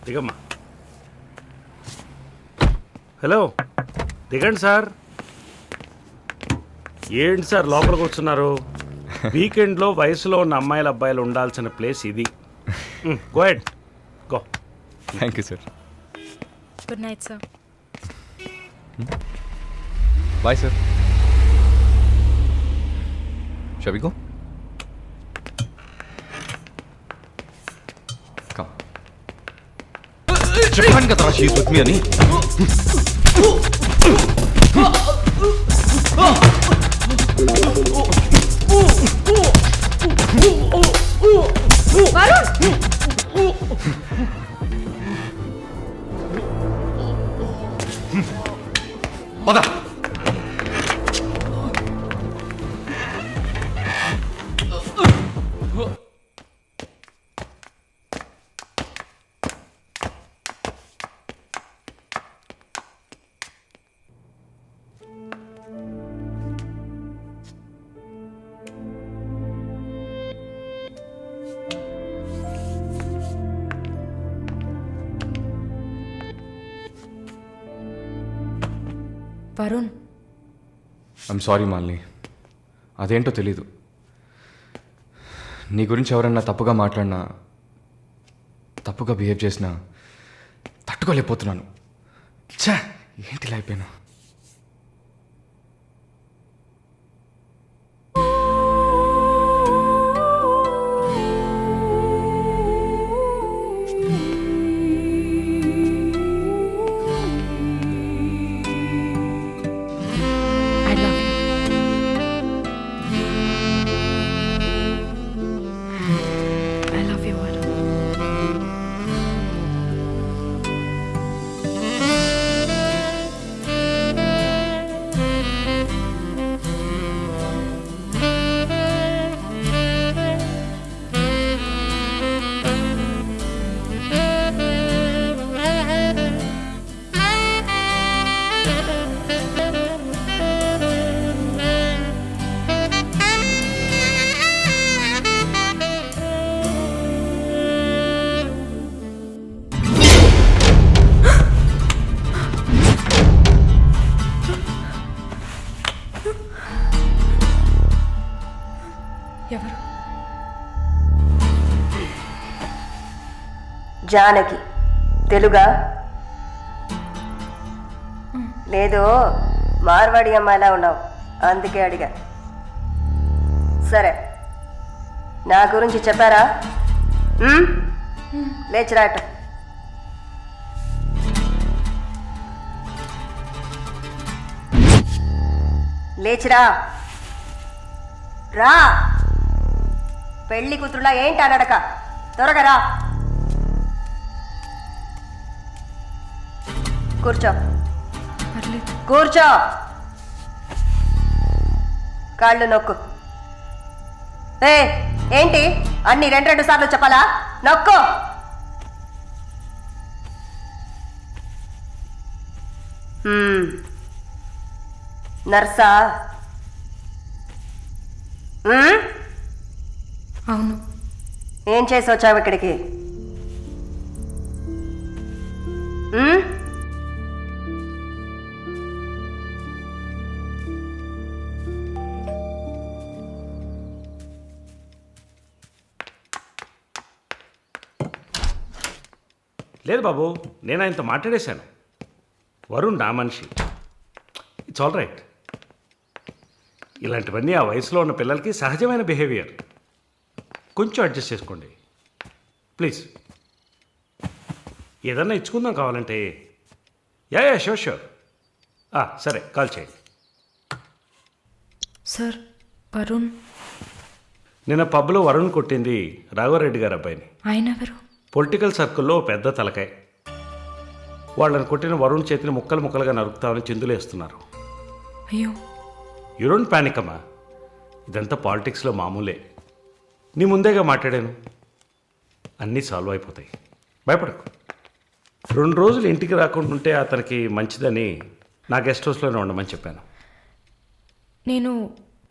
దిగమ్మా. హలో, దిగండి సార్. ఏంటి సార్ లోపలికి వస్తున్నారు? వీకెండ్లో వయసులో ఉన్న అమ్మాయిల అబ్బాయిలు ఉండాల్సిన ప్లేస్ ఇది. Go head, go. Thank you sir. Good night sir. Bye sir. Shall we go? Come. చెప్పాను కదరా షీస్ విత్ మీ అని. పద. Varun, I'm sorry Malini. అదేంటో తెలీదు. నీ గురించి ఎవరన్నా తప్పుగా మాట్లాడినా, తప్పుగా బిహేవ్ చేసినా తట్టుకోలేకపోతున్నాను. ఛా, ఏంటి ఇలా అయిపోయాను. జానకి. తెలుగా? లేదు, మార్వాడి అమ్మాయిలా ఉన్నావు, అందుకే అడిగా. సరే, నా గురించి చెప్పారా? లేచిరాట. లేచిరా, రా. పెళ్లి కూతురులా ఏంటి అనడక, త్వరగా రా. కూర్చో, కూర్చో. కాళ్ళు నొక్కు. ఏంటి అన్ని రెండు సార్లు చెప్పాలా? నొక్కు. నర్సా? అవును. ఏం చేసి వచ్చావు ఇక్కడికి? లేదు బాబు, నేను ఆయనతో మాట్లాడేశాను. వరుణ్ నా మనిషి. It's all right. ఇలాంటివన్నీ ఆ వయసులో ఉన్న పిల్లలకి సహజమైన బిహేవియర్. కొంచెం అడ్జస్ట్ చేసుకోండి ప్లీజ్. ఏదన్నా ఇచ్చుకుందాం కావాలంటే. Yeah sure sure. సరే, కాల్ చేయండి. సార్, వరుణ్ నిన్న పబ్లో వరుణ్ కొట్టింది రాఘవరెడ్డి గారి అబ్బాయిని. ఆయన ఎవరు? పొలిటికల్ సర్కిల్లో పెద్ద తలకాయ. వాళ్ళని కొట్టిన వరుణ్ చేతిని ముక్కలు ముక్కలుగా నరుకుతామని చిందులేస్తున్నారు. అయ్యో. యూ డోంట్ ప్యానిక్ అమ్మా, ఇదంతా పాలిటిక్స్లో మామూలే. నీ ముందేగా మాట్లాడాను, అన్నీ సాల్వ్ అయిపోతాయి, భయపడకు. 2 రోజులు ఇంటికి రాకుండా ఉంటే అతనికి మంచిదని నా గెస్ట్ హౌస్లోనే ఉండమని చెప్పాను. నేను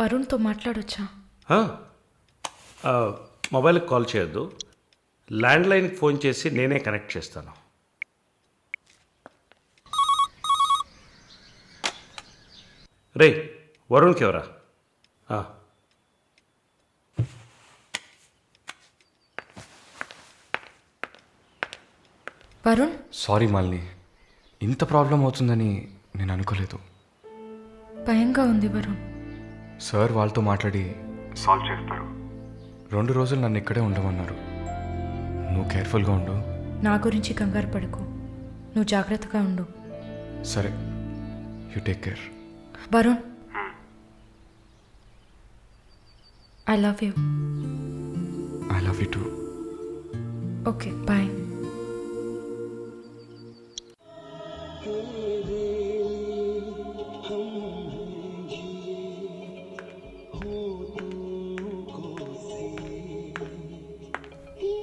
వరుణ్తో మాట్లాడొచ్చా? మొబైల్కి కాల్ చేయొద్దు, ల్యాండ్లైన్కి ఫోన్ చేసి నేనే కనెక్ట్ చేస్తాను. రే, వరుణ్కి ఎవరా? వరుణ్, సారీ మాలిని, ఇంత ప్రాబ్లం అవుతుందని నేను అనుకోలేదు. భయంగా ఉంది వరుణ్. సార్ వాళ్ళతో మాట్లాడి సాల్వ్ చేస్తారు. 2 రోజులు నన్ను ఇక్కడే ఉండమన్నారు. నువ్వు కేర్ఫుల్గా ఉండు. నా గురించి కంగారు పడకు, నువ్వు జాగ్రత్తగా ఉండు. సరే, you take care. Varun, I love you. I love you too. Okay, bye.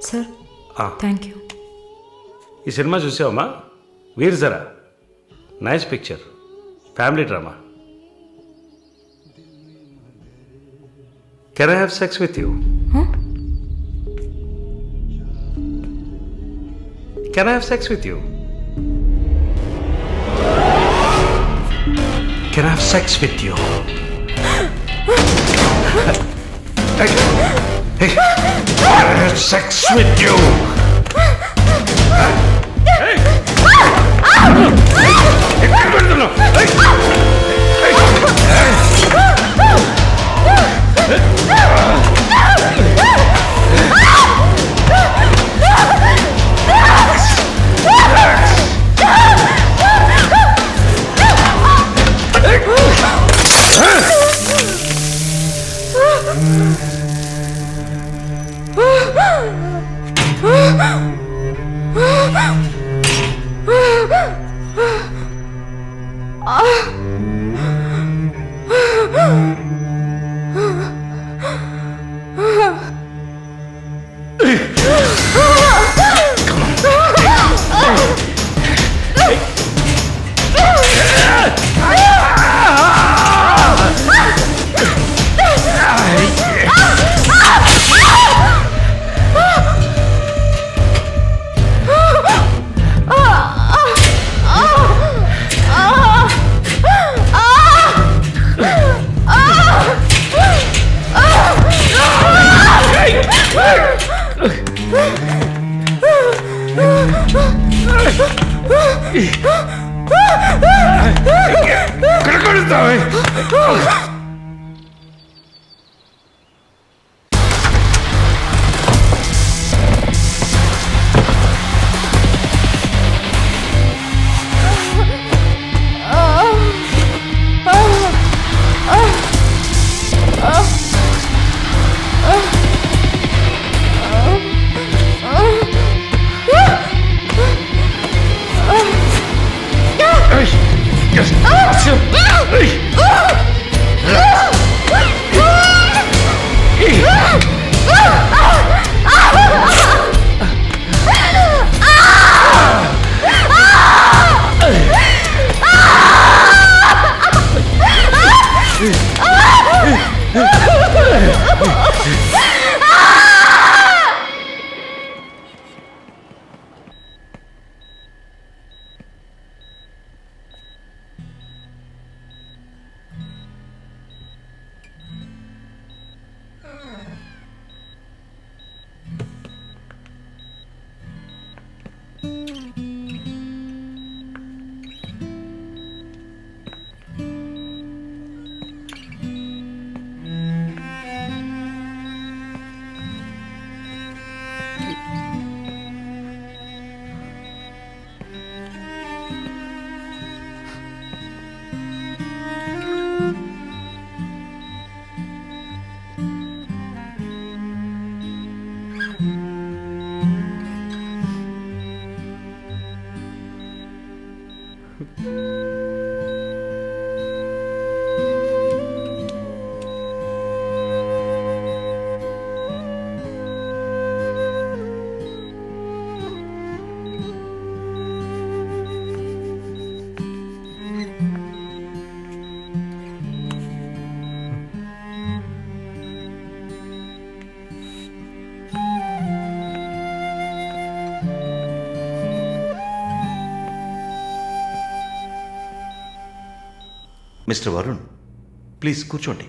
Sir, thank you. ఈ సినిమా చూసావమ్మా? Veer Zaara. Nice picture, family drama. Can I have sex with you? Can I have sex with you? Can I have sex with you? Hey, can I have sex with you? Hey! కొడతావే? మిస్టర్ వరుణ్, ప్లీజ్ కూర్చోండి.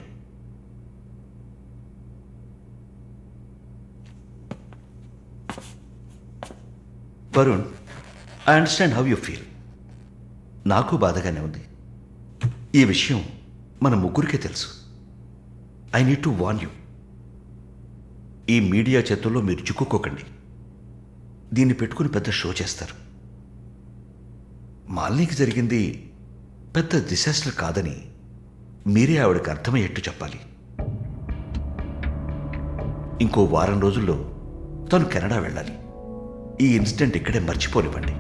Varun, I understand how you feel. నాకు బాధగానే ఉంది. ఈ విషయం మన ముగ్గురికే తెలుసు. I need to warn you. ఈ మీడియా చేతుల్లో మీరు చిక్కుకోకండి. దీన్ని పెట్టుకుని పెద్ద షో చేస్తారు. మాలినికి జరిగింది పెద్ద డిసాస్టర్ కాదని మీరే ఆవిడకి అర్థమయ్యేట్టు చెప్పాలి. ఇంకో వారం రోజుల్లో తను కెనడా వెళ్ళాలి. ఈ ఇన్సిడెంట్ ఇక్కడే మర్చిపోనివ్వండి.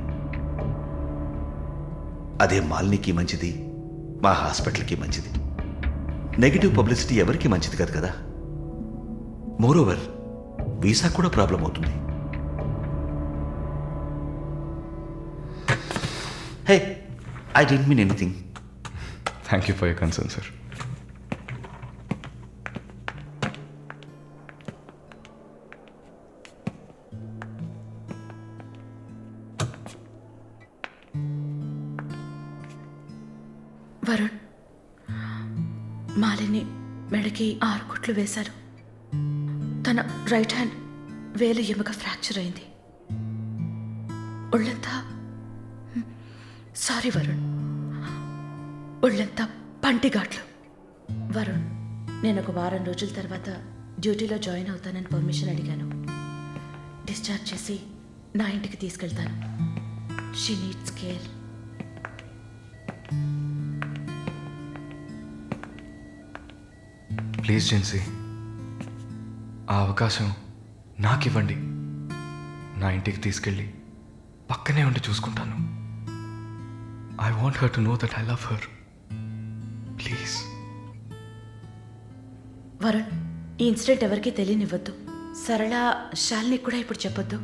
అదే మాలినికి మంచిది, మా హాస్పిటల్కి మంచిది. నెగిటివ్ పబ్లిసిటీ ఎవరికి మంచిది కాదు కదా. మోరోవర్ వీసా కూడా ప్రాబ్లం అవుతుంది. హే, I didn't mean anything. Thank you for your concern, sir. Varun, Malini మెడకి 6 కుట్లు వేశారు. తన రైట్ హ్యాండ్ వేలు ఎముక ఫ్రాక్చర్ అయింది. ఒళ్ళంతా సారీ వరుణ్, ఒళ్ళంతా పంటిఘాట్లు. వరుణ్, నేను ఒక వారం రోజుల తర్వాత డ్యూటీలో జాయిన్ అవుతానని పర్మిషన్ అడిగాను. డిశ్చార్జ్ చేసి నా ఇంటికి తీసుకెళ్తాను. She needs care. Please Gen Z, ఆ అవకాశం నాకివ్వండి. నా ఇంటికి తీసుకెళ్ళి పక్కనే ఉండి చూసుకుంటాను. I want her to know that I love her. Please. Varun, ఈ ఇన్సిడెంట్ ఎవరికీ తెలియనివ్వద్దు. సరళ, శాలిని కూడా ఇప్పుడు చెప్పొద్దు.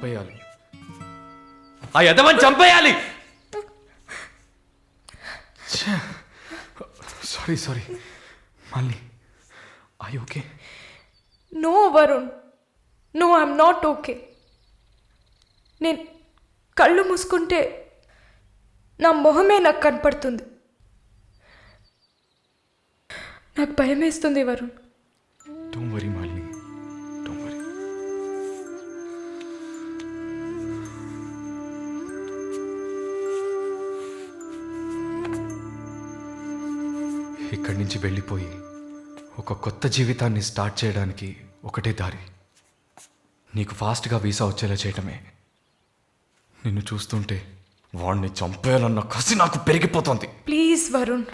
చంపేయాలి, ఆ యదవని చంపేయాలి. Sorry sorry Malini, I okay? No Varun, no I'm not okay. నేను కళ్ళు మూసుకుంటే నా మొహమే నాకు కనపడుతుంది. నాకు భయం వేస్తుంది Varun. Don't worry Malini, don't worry. ఇక్కడి నుంచి వెళ్ళిపోయి ఒక కొత్త జీవితాన్ని స్టార్ట్ చేయడానికి ఒకటే దారి, నీకు ఫాస్ట్గా వీసా వచ్చేలా చేయటమే. నిన్ను చూస్తుంటే వాడిని చంపేయాలన్న కసి నాకు పెరిగిపోతుంది. ప్లీజ్ వరుణ్,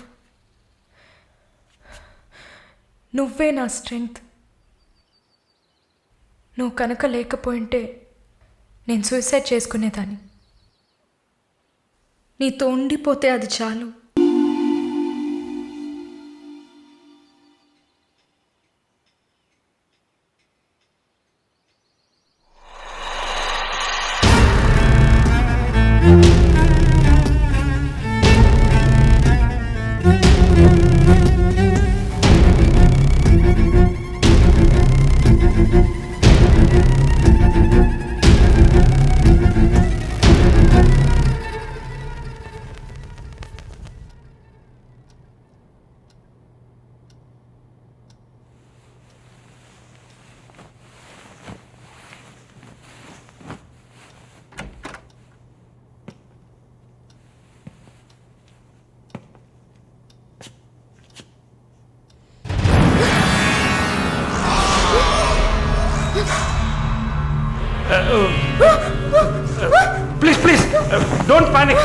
నువ్వే నా స్ట్రెంగ్త్. నువ్వు కనుక లేకపోయింటే నేను సూసైడ్ చేసుకునేదాన్ని. నీతో ఉండిపోతే అది చాలు. Please please don't panic.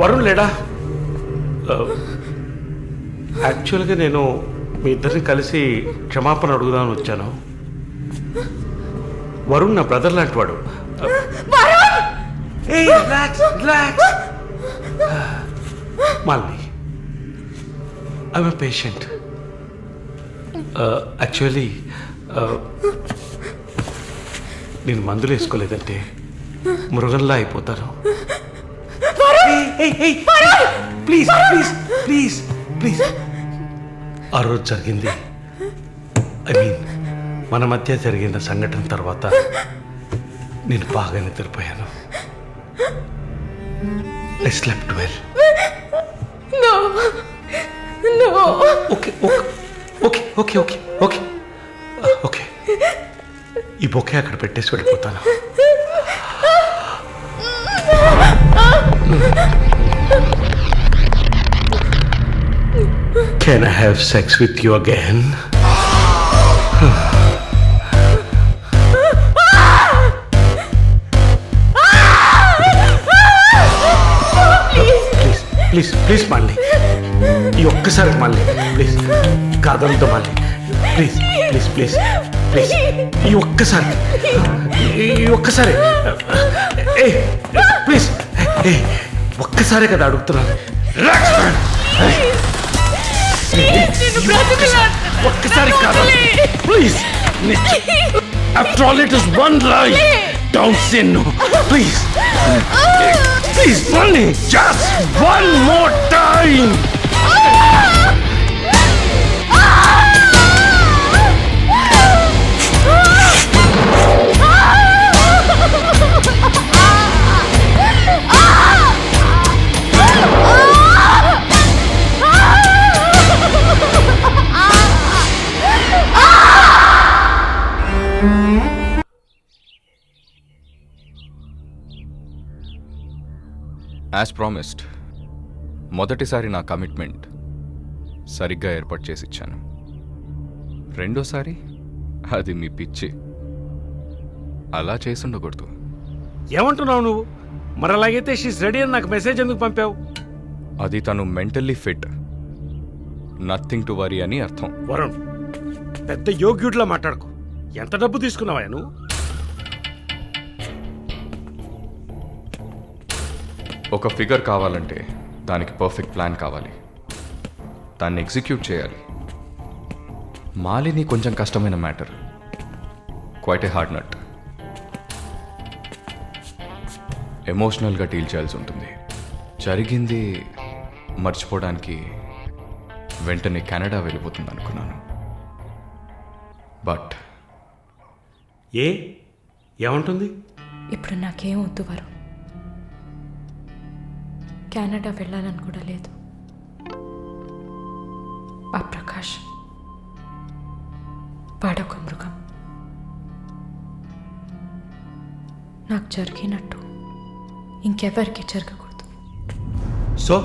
Varun లేడా? యాక్చువల్గా నేను మీ ఇద్దరిని కలిసి క్షమాపణ అడుగుదామని వచ్చాను. వరుణ్ నా బ్రదర్ లాంటి వాడు. Malini, I'm a patient. Actually నేను మందులు వేసుకోలేదంటే మృగంలా అయిపోతాను. Please please please please. ఆ రోజు జరిగింది, ఐ మీన్ మన మధ్య జరిగిన సంఘటన తర్వాత నేను బాగా నిద్రపోయాను. I slept well. Okay okay okay okay okay okay. ఈ బొకే అక్కడ పెట్టేసి వెళ్ళిపోతాను. Can I have sex with you again? Please please మళ్ళీ ఈ ఒక్కసారి మళ్ళీ ప్లీజ్ కాదంతో మళ్ళీ ప్లీజ్ ప్లీజ్ ప్లీజ్ ప్లీజ్ ఈ ఒక్కసారి ఏ ప్లీజ్ ఏ ఒక్కసారి కదా అడుగుతున్నాను. ఒక్కసారి కాదు please. After all it is one life. Don't say no please please మళ్ళీ just one more time. As promised, మొదటిసారి నా కమిట్మెంట్ సరిగ్గా ఏర్పాటు చేసి ఇచ్చాను. రెండోసారి అది మీ పిచ్చి. అలా చేసుండకూడదు. ఏమంటున్నావు నువ్వు? మరి అలాగైతే షీస్ రెడీ అని నాకు మెసేజ్ ఎందుకు పంపావు? అది తను mentally fit, nothing to worry అని అర్థం. వరుణ్, పెద్ద యోగ్యుడిలా మాట్లాడుకో. ఎంత డబ్బు తీసుకున్నావా నువ్వు? ఒక ఫిగర్ కావాలంటే దానికి పర్ఫెక్ట్ ప్లాన్ కావాలి, దాన్ని ఎగ్జిక్యూట్ చేయాలి. మాలిని కొంచెం కష్టమైన matter, quite a hard nut. ఎమోషనల్గా డీల్ చేయాల్సి ఉంటుంది. జరిగింది మర్చిపోవడానికి వెంటనే కెనడా వెళ్ళిపోతుంది అనుకున్నాను. బట్ ఏమంటుంది? ఇప్పుడు నాకేం వద్దు వరుణ్. కెనడా వెళ్ళాలని కూడా లేదు. ఆ ప్రకాష్ వాడొక మృగం. నాకు జరిగినట్టు ఇంకెవరికి జరగకూడదు. సో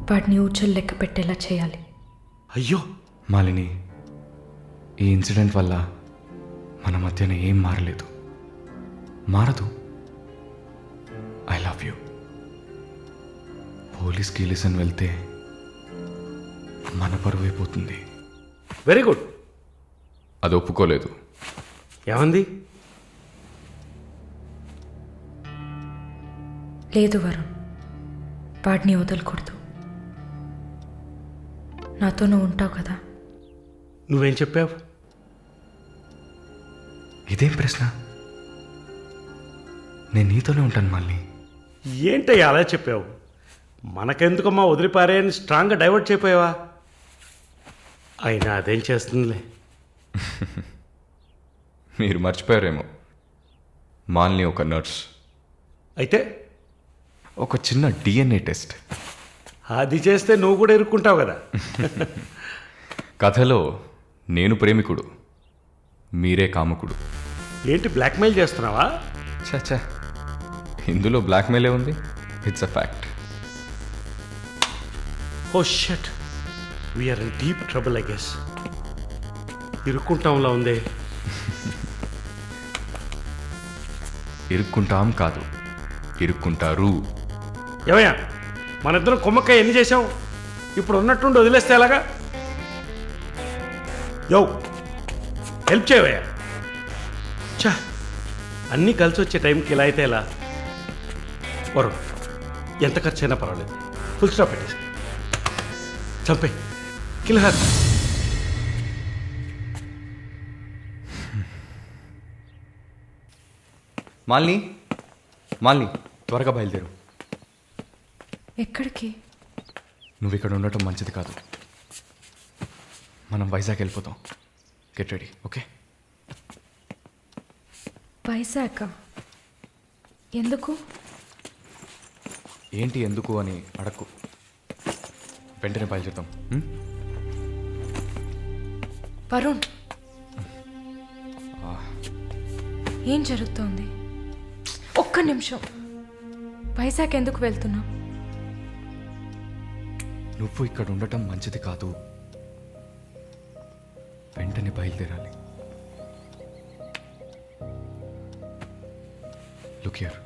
వాడిని ఊచలు లెక్క పెట్టేలా చేయాలి. అయ్యో మాలిని, ఈ ఇన్సిడెంట్ వల్ల మన మధ్యన ఏం మారలేదు, మారదు. I love you. పోలీస్ గీలిసన్ వెళ్తే మన పరువు అయిపోతుంది. Very good. అది ఒప్పుకోలేదు. ఏమంది? లేదు వరుణ్, వాడిని వదలకూడదు. నాతో నువ్వు ఉంటావు కదా. నువ్వేం చెప్పావు? ఇదేం ప్రశ్న? నేను నీతోనే ఉంటాను మాలిని. ఏంటయ్యా అలా చెప్పావు? మనకెందుకమ్మా వదిలిపారేయని స్ట్రాంగ్గా డైవర్ట్ చేయపోయావా? అయినా అదేం చేస్తుందిలే. మీరు మర్చిపోయారేమో, మాలిని ఒక నర్స్. అయితే ఒక చిన్న DNA టెస్ట్. అది చేస్తే నువ్వు కూడా ఇరుక్కుంటావు కదా. కథలో నేను ప్రేమికుడు, మీరే కాముకుడు. ఏంటి బ్లాక్మెయిల్ చేస్తున్నావా? చచ్చా, ఇందులో బ్లాక్మెయిలే ఉంది. It's a fact. Oh shut, we're in deep trouble I guess. ఇరుక్కుంటాంలా ఉందే. ఇరుక్కుంటాం కాదు, ఇరుక్కుంటారు. ఏమయ్యా, మనిద్దరం కుమ్మక్కాయ ఎన్ని చేసాం? ఇప్పుడు ఉన్నట్టుండి వదిలేస్తే ఎలాగా? యో హెల్ప్ చేయవయ్యా. చా, అన్నీ కలిసి వచ్చే టైంకి ఇలా అయితే ఎలా? వరుణ్, ఎంత ఖర్చు అయినా పర్వాలేదు, ఫుల్ స్టాప్ పెట్టేసి చంపే కిల్హర్. మాలిని, మాలిని, త్వరగా బయలుదేరు. ఎక్కడికి? నువ్వు ఇక్కడ ఉండటం మంచిది కాదు. మనం వైజాగ్ వెళ్ళిపోతాం. Get ready, okay? వైజాగ్ ఎందుకు? ఏంటి ఎందుకు అని అడక్కు, వెంటనే బయలుదేరుతాం. వరుణ్, ఏం జరుగుతోంది? ఒక్క నిమిషం. వైజాగ్ ఎందుకు వెళ్తున్నావు? నువ్వు ఇక్కడ ఉండటం మంచిది కాదు. వెంటనే బయలుదేరాలి. Look here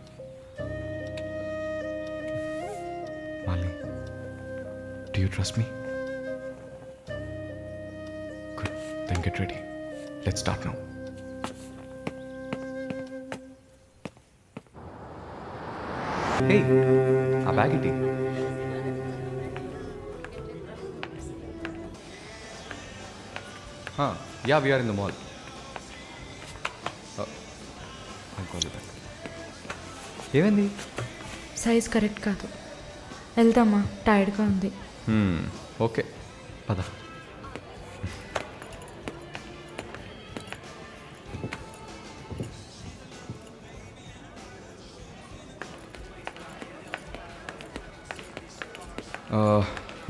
Malini, do you trust me? Good, then get ready. Let's start now. Hey, ఆ బ్యాగ్ ఇటీ. Yeah, we are in the mall. I'll call you back. ఏమైంది? సైజ్ కరెక్ట్ కాదు. వెళ్దామా? టైర్డ్గా ఉంది. ఓకే, పద.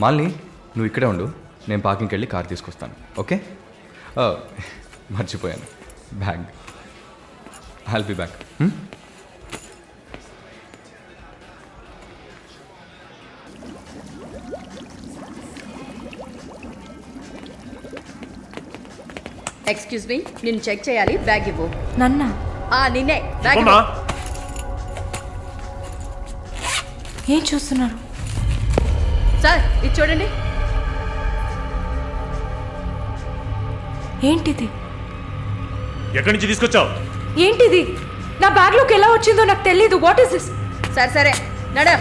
మాలిని, నువ్వు ఇక్కడే ఉండు, నేను పార్కింగ్కి వెళ్ళి కార్ తీసుకొస్తాను, ఓకే? మర్చిపోయాను, bag. I'll be back. Excuse me, నేను చెక్ చేయాలి, బ్యాగ్ ఇవ్వు. నన్నా? నిన్నే, బ్యాగ్ అమ్మా, ఏం చూస్తున్నారు? సార్ ఇది చూడండి. ఏంటిది? ఎక్కడి నుంచి తీసుకొచ్చావు? ఏంటిది? నా బ్యాగ్లోకి ఎలా వచ్చిందో నాకు తెలీదు. What is this? సరే సరే నడు.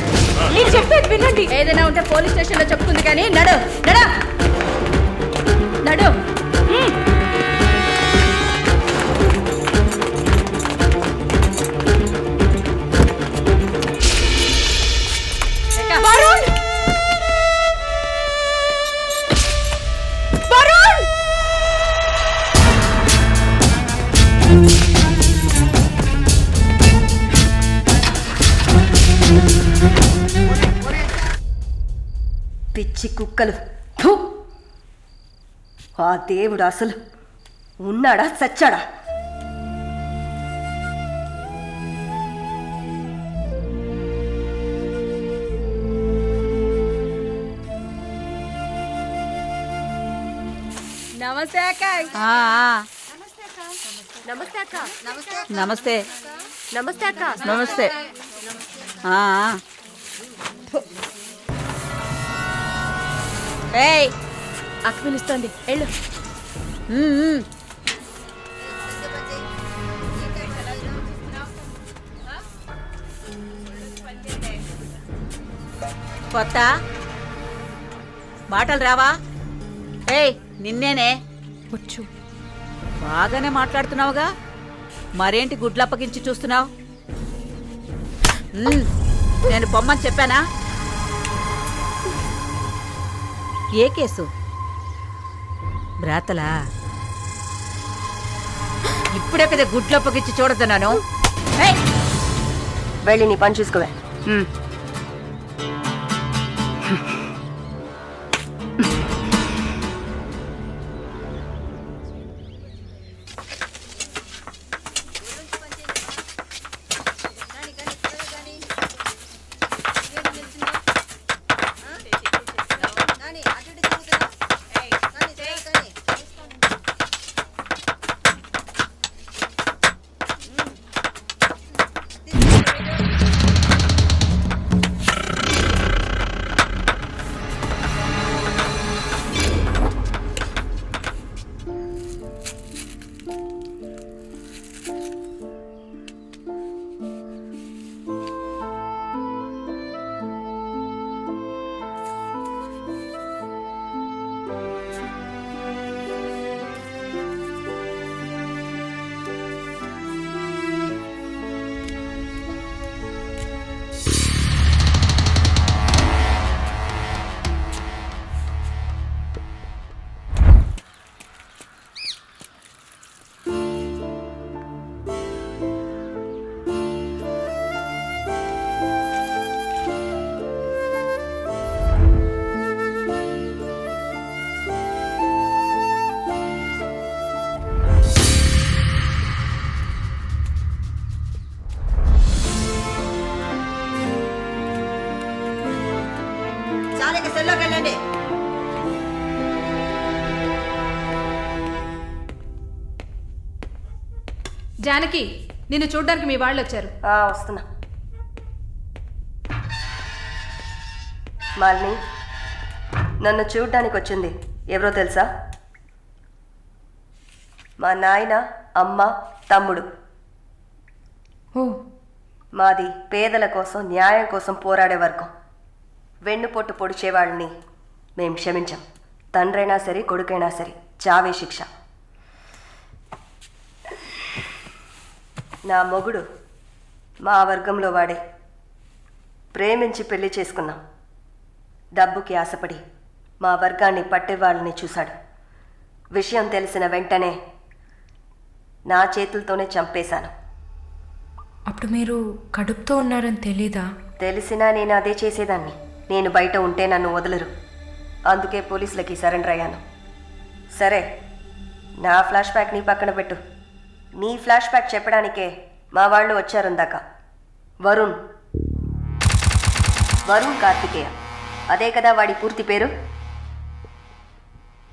నేను చెప్పేది వినండి. ఏదైనా ఉంటే పోలీస్ స్టేషన్లో చెప్తుంది కానీ నడు నడు నడు. పిచ్చి కుక్కలు. ఫు! ఆ దేవుడు అసలు ఉన్నాడా చచ్చాడా? నమస్తే అక్క. నమస్తే అక్క. నమస్తే నమస్తే అక్క. నమస్తే. ఏయ్, అక్క పిలుస్తోంది, వెళ్ళు. కొత్త మాటలు రావా? ఏయ్, నిన్నేనే. వచ్చు. బాగానే మాట్లాడుతున్నావుగా, మరేంటి గుడ్లు అప్పగించి చూస్తున్నావు? నేను పొమ్మని చెప్పానా? ఏ కేసు? బ్రాతలా? ఇప్పుడే కదా గుడ్లు అప్పగించి చూడతున్నాను. వెళ్ళి నీ పని చూసుకోవే. వెళ్ళండి. జానకి, నిన్ను చూడ్డానికి మీ వాళ్ళు వచ్చారు. వస్తున్నా. మాలిని, నన్ను చూడ్డానికి వచ్చింది ఎవరో తెలుసా? మా నాయన, అమ్మ, తమ్ముడు. మాది పేదల కోసం, న్యాయం కోసం పోరాడే వర్గం. వెన్నుపొట్టు పొడిచేవాళ్ళని మేం క్షమించాం. తండ్రైనా సరే, కొడుకైనా సరే, చావే శిక్ష. నా మొగుడు మా వర్గంలో వాడే. ప్రేమించి పెళ్లి చేసుకున్నాం. డబ్బుకి ఆశపడి మా వర్గాన్ని పట్టేవాళ్ళని చూశాడు. విషయం తెలిసిన వెంటనే నా చేతులతోనే చంపేశాను. అప్పుడు మీరు కడుపుతో ఉన్నారని తెలీదా? తెలిసినా నేను అదే చేసేదాన్ని. నేను బయట ఉంటే నన్ను వదలరు. అందుకే పోలీసులకి సరెండర్ అయ్యాను. సరే, నా ఫ్లాష్ బ్యాక్ నీ పక్కన పెట్టు. నీ ఫ్లాష్ బ్యాక్ చెప్పడానికే మా వాళ్ళు వచ్చారుందాక. వరుణ్ కార్తికేయ, అదే కదా వాడి పూర్తి పేరు.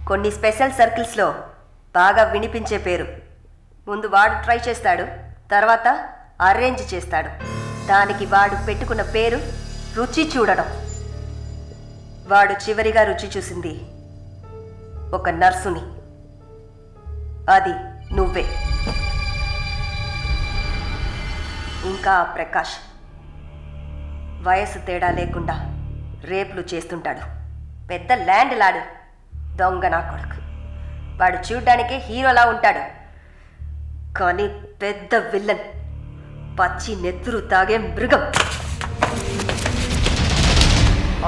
కొన్ని స్పెషల్ సర్కిల్స్లో బాగా వినిపించే పేరు. ముందు వాడు ట్రై చేస్తాడు, తర్వాత అరేంజ్ చేస్తాడు. దానికి వాడు పెట్టుకున్న పేరు రుచి చూడడం. వాడు చివరిగా రుచి చూసింది ఒక నర్సుని. అది నువ్వే. ఇంకా ప్రకాష్ వయసు తేడా లేకుండా రేపులు చేస్తుంటాడు. పెద్ద ల్యాండ్ లాడు, దొంగ నా కొడుకు. వాడు చూడ్డానికే హీరోలా ఉంటాడు, కానీ పెద్ద విల్లన్, పచ్చి నెత్తురు తాగే మృగం.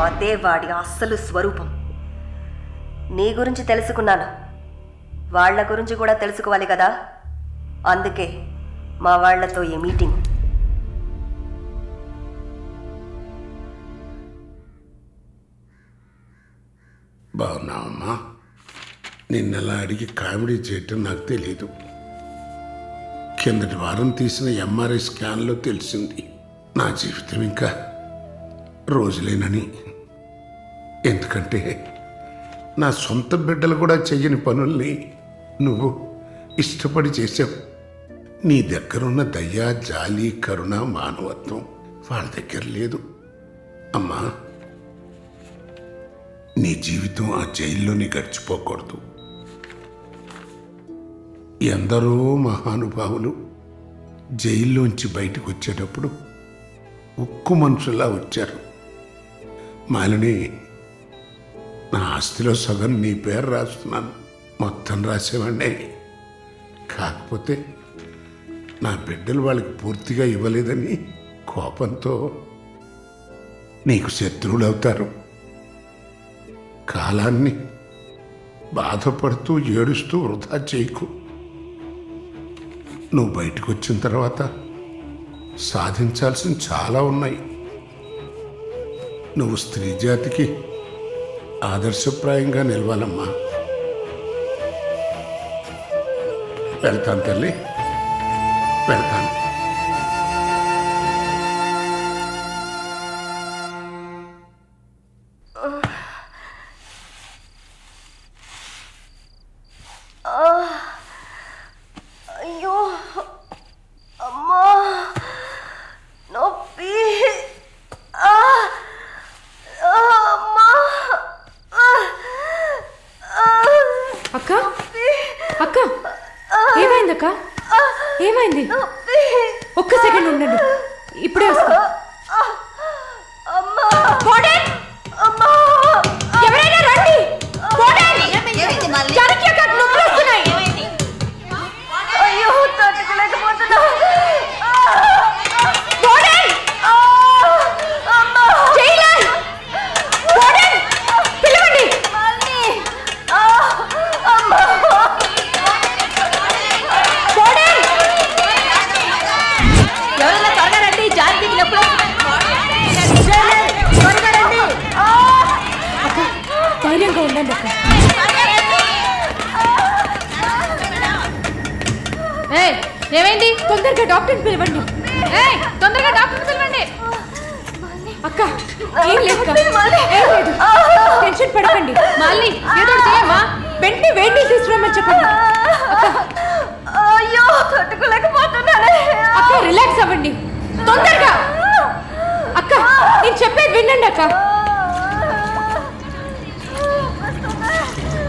అదే వాడి అస్సలు స్వరూపం. నీ గురించి తెలుసుకున్నాను, వాళ్ళ గురించి కూడా తెలుసుకోవాలి కదా. అందుకే మా వాళ్లతో ఈ మీటింగ్. నిన్నలా అడిగి కామెడీ చేయటం నాకు తెలియదు. కిందటి వారం తీసిన ఎంఆర్ఐ స్కాన్లో తెలిసింది నా జీవితం ఇంకా రోజులేనని. ఎందుకంటే నా సొంత బిడ్డలు కూడా చెయ్యని పనుల్ని నువ్వు ఇష్టపడి చేసావు. నీ దగ్గరున్న దయ, జాలి, కరుణ, మానవత్వం వాళ్ళ దగ్గర లేదు. అమ్మా, నీ జీవితం ఆ జైల్లోనే గడిచిపోకూడదు. ఎందరో మహానుభావులు జైల్లోంచి బయటకు వచ్చేటప్పుడు ఉక్కు మనుషుల్లా వచ్చారు. మాలిని, నా ఆస్తిలో సగం నీ పేరు రాస్తున్నాను, మొత్తం రాసేవాడినే. కాకపోతే నా బిడ్డలు వాళ్ళకి పూర్తిగా ఇవ్వలేదని కోపంతో నీకు శత్రువులు అవుతారు. కాలాన్ని బాధపడుతూ ఏడుస్తూ వృధా చేయకు. నువ్వు బయటకు వచ్చిన తర్వాత సాధించాల్సిన చాలా ఉన్నాయి. నువ్వు స్త్రీ జాతికి ఆదర్శప్రాయంగా నిలవాలమ్మా. వెళ్తాను తల్లి, వెళ్తాను. అయ్యో అమ్మా, నొప్పి. అమ్మా, అక్క అక్క ఏమైందక్క? ఏమైంది? ఒక్క సెకండ్ ఉండండి, ఇప్పుడే వస్తా. ఎవరైనా రండి. జానకి అక్క, నొప్పులు వస్తున్నాయి. అయ్యో, తట్టుకోలేకపోతున్నా. పిలవండి. ఎవరైనా త్వరగా రండి, జానకి నొప్పులు. అక్క, ధైర్యంగా ఉండండి అక్క. ఏమైంది? తొందరగా డాక్టర్ని పిలవండి. తొందరగా డాక్టర్ని పిలవండి. అక్క, ఏం లేదు అక్క. ఏం లేదు, టెన్షన్ పడకండి. మళ్ళీ ఏదో చేయమ్మా. వెంటనే వేడి తీసుకురామని చెప్పండి. అయ్యో, తట్టుకోలేకపోతున్నానే. అక్క, రిలాక్స్ అవ్వండి తొందరగా. అక్క, నేను చెప్పేది వినండి అక్క.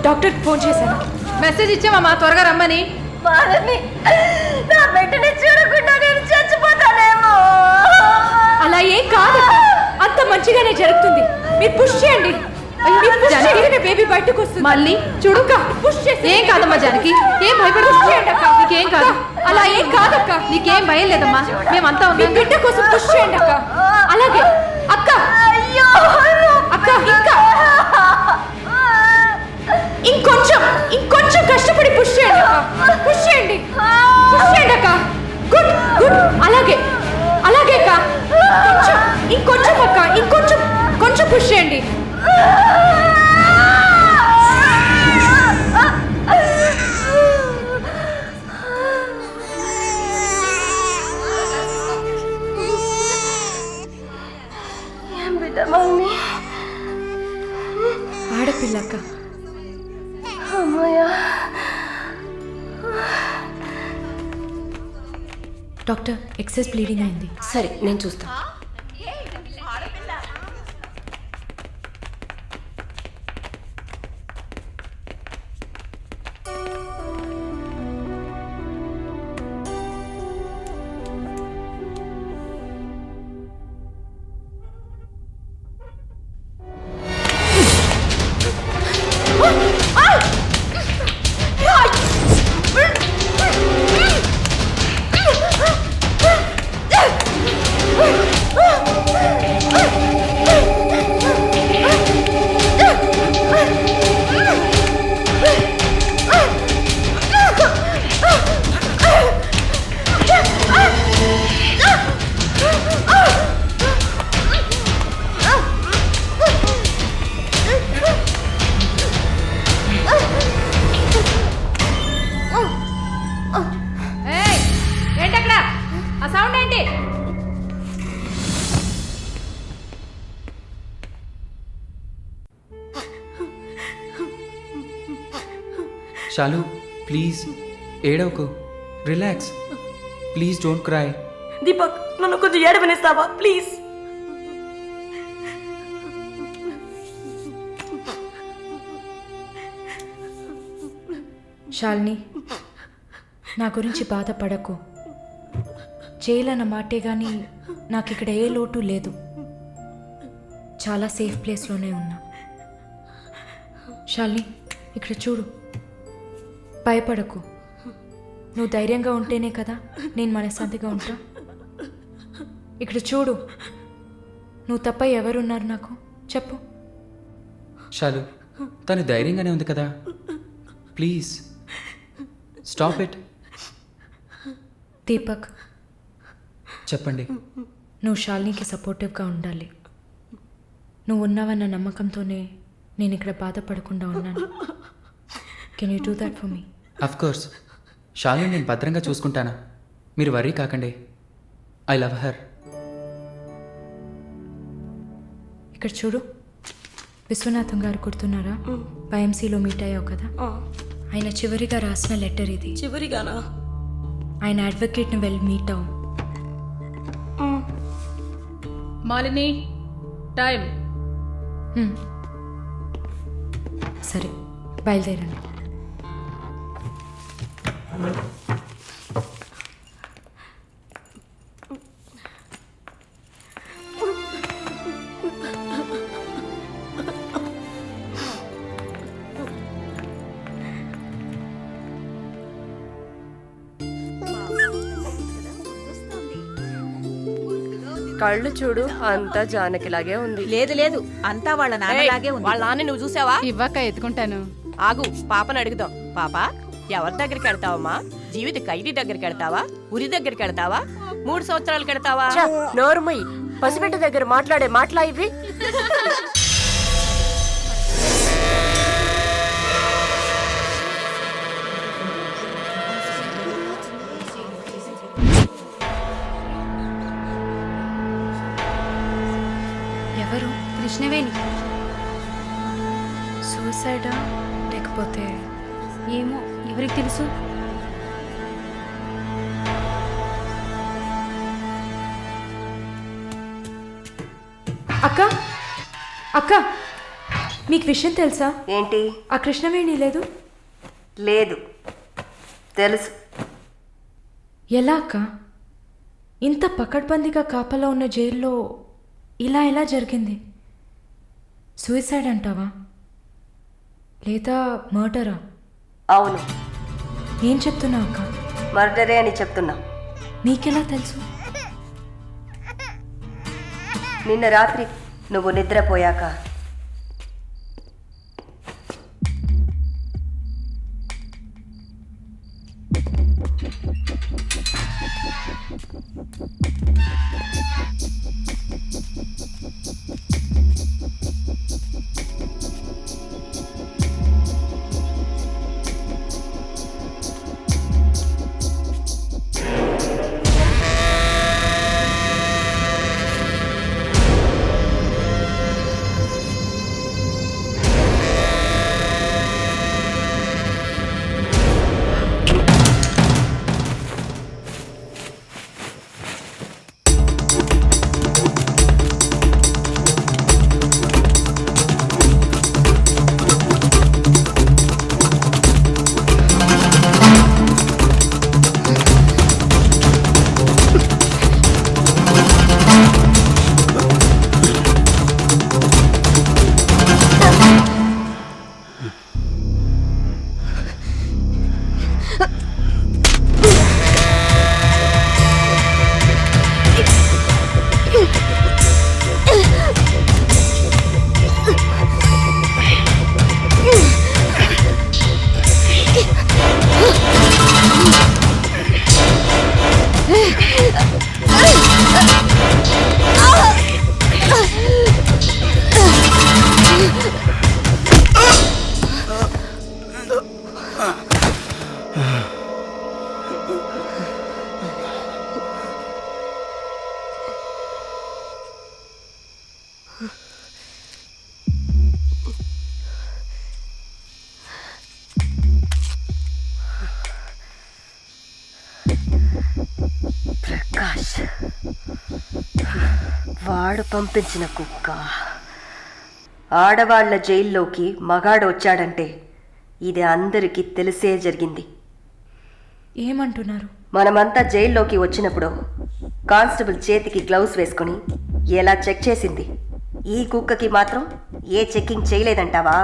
డాక్టర్కి ఫోన్ చేశాను, మెసేజ్ ఇచ్చామమ్మా త్వరగా రమ్మని. నా బిడ్డని చూడకుండా నేను చచ్చిపోతానేమో. అలా ఏం కాదు, అంత మంచిగానే జరుగుతుంది. మీరు పుష్ చేయండి. బేబీ బయటకు వస్తుంది. మళ్ళీ చూడుక, పుష్ చేసి. ఏం కాదమ్మా జానకి, ఏం భయపడి చేయండి అక్క. నీకేం కాదు. అలా ఏం కాదక్క, నీకేం భయం లేదమ్మా. మేమంతా మీ బిడ్డ కోసం పుష్ చేయండి అక్క. అలాగే అక్క. అయ్యో అక్క, ఇంకా ఇంకొంచెం కష్టపడి పుష్ చేయండి అక్క. పుష్ చేయండి, పుష్ చేయండి అక్క. Good good. అలాగే అలాగే అక్క. ఇంకొంచెం అక్క, కొంచెం పుష్ చేయండి. ఏం బిడ్డ మమ్మీ? ఆడపిల్లక్క. అమ్మయ్యా. డాక్టర్, ఎక్సెస్ బ్లీడింగ్ అయింది. సరే, నేను చూస్తా. చాలు ప్లీజ్ ఏడవకు relax please don't cry. Deepak నన్ను కొంచెం ఏడవనిస్తావా ప్లీజ్? శాలిని, నా గురించి బాధపడకు. జైలు అన్న మాటే కానీ నాకు ఇక్కడ ఏ లోటు లేదు. చాలా సేఫ్ ప్లేస్లోనే ఉన్నా. శాలిని, ఇక్కడ చూడు, భయపడకు. నువ్వు ధైర్యంగా ఉంటేనే కదా నేను మనశ్శాంతిగా ఉంటా. ఇక్కడ చూడు, నువ్వు తప్ప ఎవరున్నారు నాకు చెప్పు. చాలు, తను ధైర్యంగానే ఉంది కదా, ప్లీజ్ స్టాప్ ఇట్. దీపక్, చెప్పండి. నువ్వు శాలినికి సపోర్టివ్గా ఉండాలి. నువ్వు ఉన్నావన్న నమ్మకంతోనే నేను ఇక్కడ బాధపడకుండా ఉన్నాను. Can you do that for me? Of course, Shalini నేను భద్రంగా చూసుకుంటానా, మీరు వర్రీ కాకండి. I love her. ఇక్కడ చూడు, విశ్వనాథం గారు గుర్తున్నారా? వైఎంసీలో మీట్ అయ్యావు కదా, ఆయన చివరిగా రాసిన లెటర్ ఇది. చివరిగానా? ఆయన అడ్వకేట్ని వెళ్ళి మీట్ అవ్వు. మాలిని టైం. సరే, బయలుదేరండి. కళ్ళు చూడు, అంతా జానకిలాగే ఉంది. లేదు లేదు, అంతా వాళ్ళ నాన్నలాగే ఉంది. వాళ్ళ నాన్న నువ్వు చూసావా? ఇవ్వక ఎత్తుకుంటాను. ఆగు, పాపను అడుగుదాం. పాప, ఎవరి దగ్గరికి వెళ్తావమ్మా? జీవిత ఖైదీ దగ్గరికి వెళ్తావా? ఉరి దగ్గరికి వెళ్తావా? 3 సంవత్సరాలకు వెళ్తావా? నోరుమయ్యి, పసిబిడ్డ దగ్గర మాట్లాడే మాటలా ఇవి? ఎవరు? కృష్ణవేణి. సూసైడా లేకపోతే? ఏమో, ఎవరికి తెలుసు? అక్క, అక్క, మీకు విషయం తెలుసా? ఏంటి? ఆ కృష్ణవేణి లేదు. లేదు, తెలుసు. ఎలా అక్క? ఇంత పకడ్బందీగా కాపలా ఉన్న జైల్లో ఇలా ఎలా జరిగింది? సూసైడ్ అంటావా లేదా మర్డరా? అవును. ఏం చెప్తున్నావు అక్క? మర్డరే అని చెప్తున్నా. నీకెలా తెలుసు? నిన్న రాత్రి నువ్వు నిద్రపోయాక వాడు పంపించిన కుక్క. ఆడవాళ్ల జైల్లోకి మగాడు వచ్చాడంటే ఇది అందరికీ తెలిసే జరిగింది. ఏమంటున్నారు? మనమంతా జైల్లోకి వచ్చినప్పుడు కానిస్టేబుల్ చేతికి గ్లౌస్ వేసుకుని ఎలా చెక్ చేసింది, ఈ కుక్కకి మాత్రం ఏ చెక్కింగ్ చేయలేదంటావా?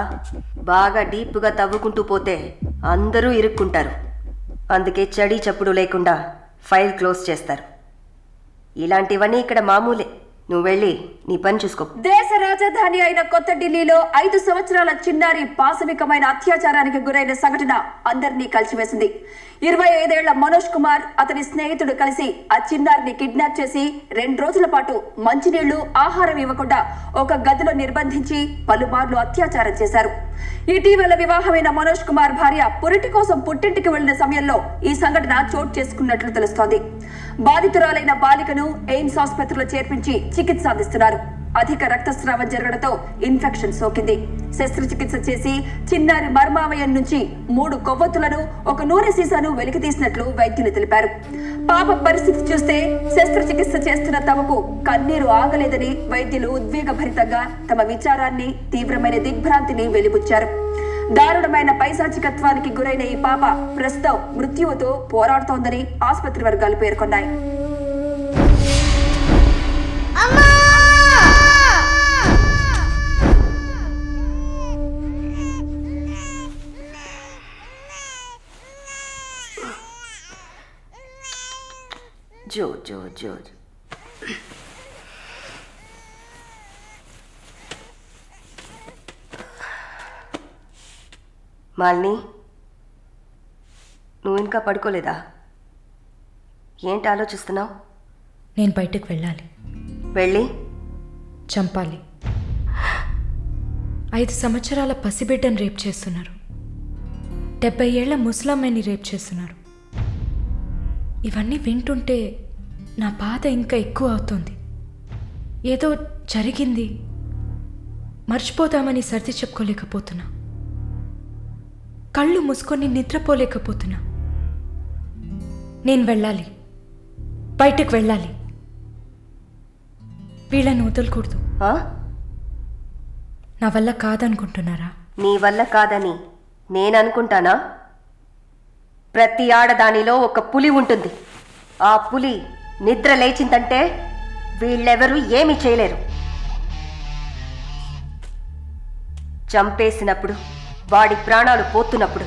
బాగా డీప్గా తవ్వుకుంటూ పోతే అందరూ ఇరుక్కుంటారు. అందుకే చడి చప్పుడు లేకుండా ఫైల్ క్లోజ్ చేస్తారు. ఇలాంటివన్నీ ఇక్కడ మామూలే. నువ్వు వెళ్ళి నీ పని చూసుకో. దేశ రాజధాని అయిన కొత్త ఢిల్లీలో 5 సంవత్సరాల చిన్నారి పాశవికమైన అత్యాచారానికి గురైన సంఘటన అందరినీ కలిసివేసింది. 25 ఏళ్ల మనోజ్ కుమార్ అతని స్నేహితుడు కలిసి ఆ చిన్నారిని కిడ్నాప్ చేసి 2 రోజుల పాటు మంచినీళ్లు, ఆహారం ఇవ్వకుండా ఒక గదిలో నిర్బంధించి పలుమార్లు అత్యాచారం చేశారు. ఇటీవల వివాహమైన మనోజ్ కుమార్ భార్య పురిటి కోసం పుట్టింటికి వెళ్లిన సమయంలో ఈ సంఘటన చోటు చేసుకున్నట్లు తెలుస్తోంది. బాధితురాలైన బాలికను ఎయిమ్స్ ఆసుపత్రిలో చేర్పించి చికిత్స అందిస్తున్నారు. అధిక రక్తస్రావం జరగడంతో ఇన్ఫెక్షన్ సోకింది. శస్త్రచికిత్స చేసి చిన్నారి మర్మావయం నుంచి 3 కొవ్వొత్తులను, ఒక నూనె సీసాను వెలికి తీసినట్లు వైద్యులు తెలిపారు. పాప పరిస్థితి చూస్తే శస్త్రచికిత్స చేస్తున్న తమకు కన్నీరు ఆగలేదని వైద్యులు ఉద్వేగభరితంగా తమ విచారాన్ని, తీవ్రమైన దిగ్భ్రాంతిని వెలిబుచ్చారు. దారుణమైన పైశాచికత్వానికి గురైన ఈ పాప ప్రస్తుతం మృత్యువుతో పోరాడుతోందని ఆసుపత్రి వర్గాలు పేర్కొన్నాయి. జో జో జో మాలిని, నువ్వు ఇంకా పడుకోలేదా? ఏంటి ఆలోచిస్తున్నావు? నేను బయటకు వెళ్ళాలి. వెళ్ళి చంపాలి. 5 సంవత్సరాల పసిబిడ్డను రేప్ చేస్తున్నారు. 70 ఏళ్ల ముసలమ్మని రేప్ చేస్తున్నారు. ఇవన్నీ వింటుంటే నా బాధ ఇంకా ఎక్కువ అవుతుంది. ఏదో జరిగింది, మర్చిపోతామని సర్ది చెప్పుకోలేకపోతున్నా. కళ్ళు మూసుకొని నిద్రపోలేకపోతున్నా. నేను వెళ్ళాలి, బయటకు వెళ్ళాలి. వీళ్ళని వదలకూడదు. నా వల్ల కాదనుకుంటున్నారా? నీ వల్ల కాదని నేను అనుకుంటానా? ప్రతి ఆడదానిలో ఒక పులి ఉంటుంది. ఆ పులి నిద్ర లేచిందంటే వీళ్ళెవరూ ఏమీ చేయలేరు. చంపేసినప్పుడు, వాడి ప్రాణాలు పోతున్నప్పుడు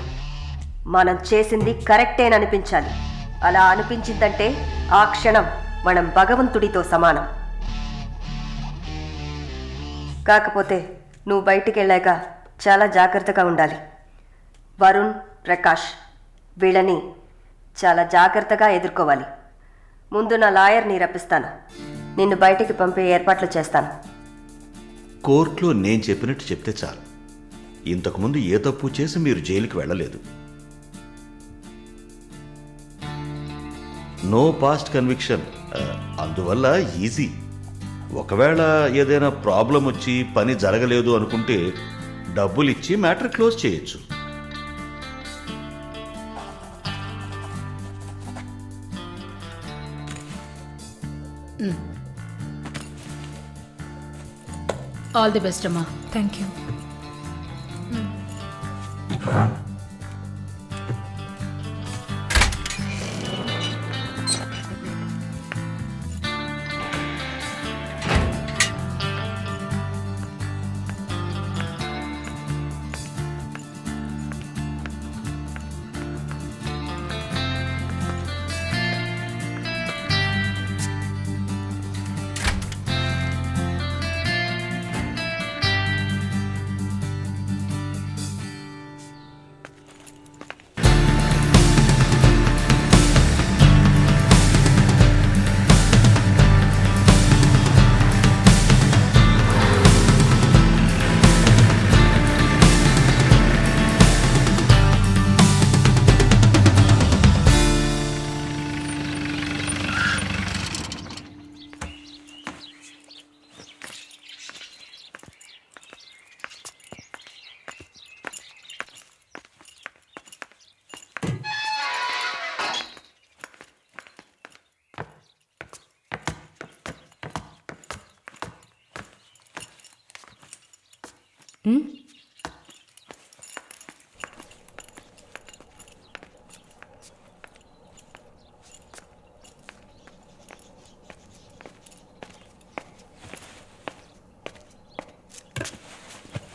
మనం చేసింది కరెక్టేననిపించాలి. అలా అనిపించిందంటే ఆ క్షణం మనం భగవంతుడితో సమానం. కాకపోతే నువ్వు బయటికి వెళ్ళాక చాలా జాగ్రత్తగా ఉండాలి. వరుణ్, ప్రకాష్ వీళ్ళని చాలా జాగ్రత్తగా ఎదుర్కోవాలి. ముందు నా లాయర్ని రప్పిస్తాను. నిన్ను బయటికి పంపే ఏర్పాట్లు చేస్తాను. కోర్టులో నేను చెప్పినట్టు చెప్తే చాలు. ఇంతకుముందు ఏ తప్పు చేసి మీరు జైలుకి వెళ్ళలేదు. నో పాస్ట్ కన్విక్షన్, అందువల్ల ఈజీ. ఒకవేళ ఏదైనా ప్రాబ్లం వచ్చి పని జరగలేదు అనుకుంటే డబ్బులు ఇచ్చి మ్యాటర్ క్లోజ్ చేయొచ్చు. ఆల్ ది బెస్ట్ అమ్మా. Thank you.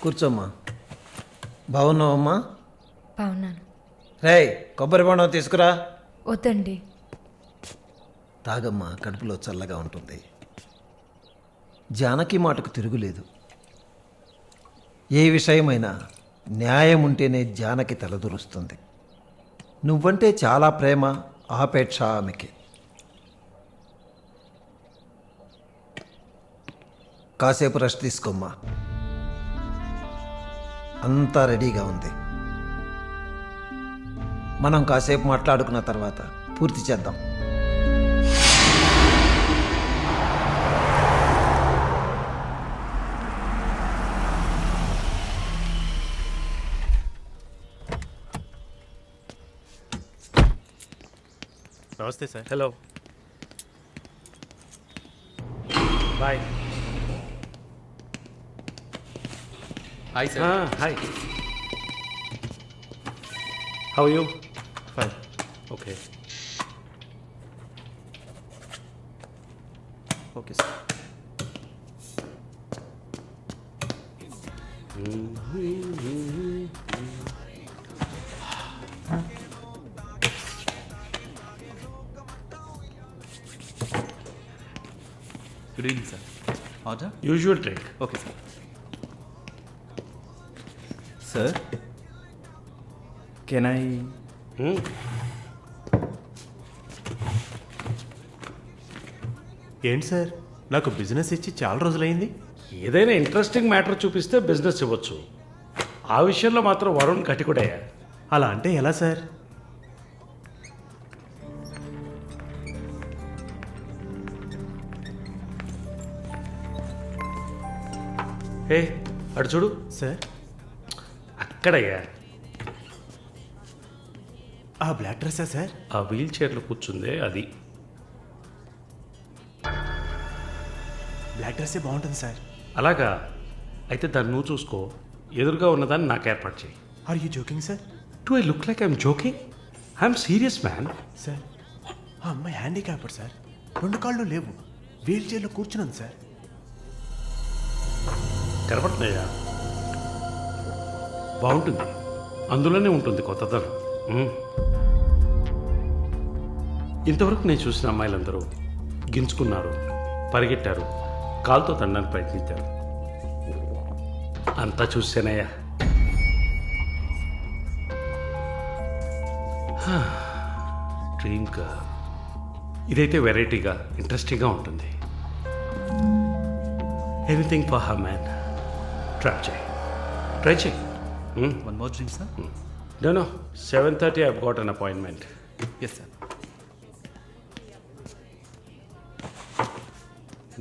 కూర్చోమ్మా. బాగున్నావమ్మా? బాగున్నాను. రేయ్, కొబ్బరి బొండం తీసుకురా. వద్దండి. తాగమ్మా, కడుపులో చల్లగా ఉంటుంది. జానకి మాటకు తిరుగులేదు. ఏ విషయమైనా న్యాయం ఉంటేనే జానకి తలదూరుస్తుంది. నువ్వంటే చాలా ప్రేమ, ఆపేక్ష ఆమెకి. కాసేపు రెస్ట్ తీసుకోమ్మా. అంతా రెడీగా ఉంది. మనం కాసేపు మాట్లాడుకున్న తర్వాత పూర్తి చేద్దాం. నమస్తే sir. Hello, bye. Hi sir. Hi, how you? Fine. Okay. Okay sir. Good evening sir. Order? Usual drink. Okay sir. Sir, can I? ఏంటి సార్, నాకు బిజినెస్ ఇచ్చి చాలా రోజులైంది. ఏదైనా ఇంట్రెస్టింగ్ మ్యాటర్ చూపిస్తే బిజినెస్ ఇవ్వచ్చు. ఆ విషయంలో మాత్రం వరుణ్ కటికుడయ్యా. అలా అంటే ఎలా సార్? హే, అటు చూడు. సార్, అక్కడయ్యా. ఆ బ్లాక్ డ్రెస్సా సార్? ఆ వీల్ చైర్లో కూర్చుందే అది. బ్లాక్ డ్రెస్సే బాగుంటుంది సార్. అలాగా? అయితే దాన్ని నువ్వు చూసుకో. ఎదురుగా ఉన్నదాన్ని నాకు ఏర్పాటు చేయి. Are you joking sir? Do I look like I'm joking? I'm serious man. Sir, ఆ అమ్మాయి హ్యాండిక్యాప్డ్ సార్. 2 కాళ్ళు లేవు, వీల్ చైర్లో కూర్చున్నాను సార్. కనపడుతున్నాయా? బాగుంటుంది, అందులోనే ఉంటుంది కొత్తదనం. ఇంతవరకు నేను చూసిన అమ్మాయిలందరూ గింజుకున్నారు, పరిగెట్టారు, కాలుతో తండడానికి ప్రయత్నించారు. అంతా చూసానయ్యా. Dream girl. ఇదైతే వెరైటీగా, ఇంట్రెస్టింగ్గా ఉంటుంది. Anything for her man. Try చేయి. One more drink sir? No, 7:30 I've got an appointment. Yes sir.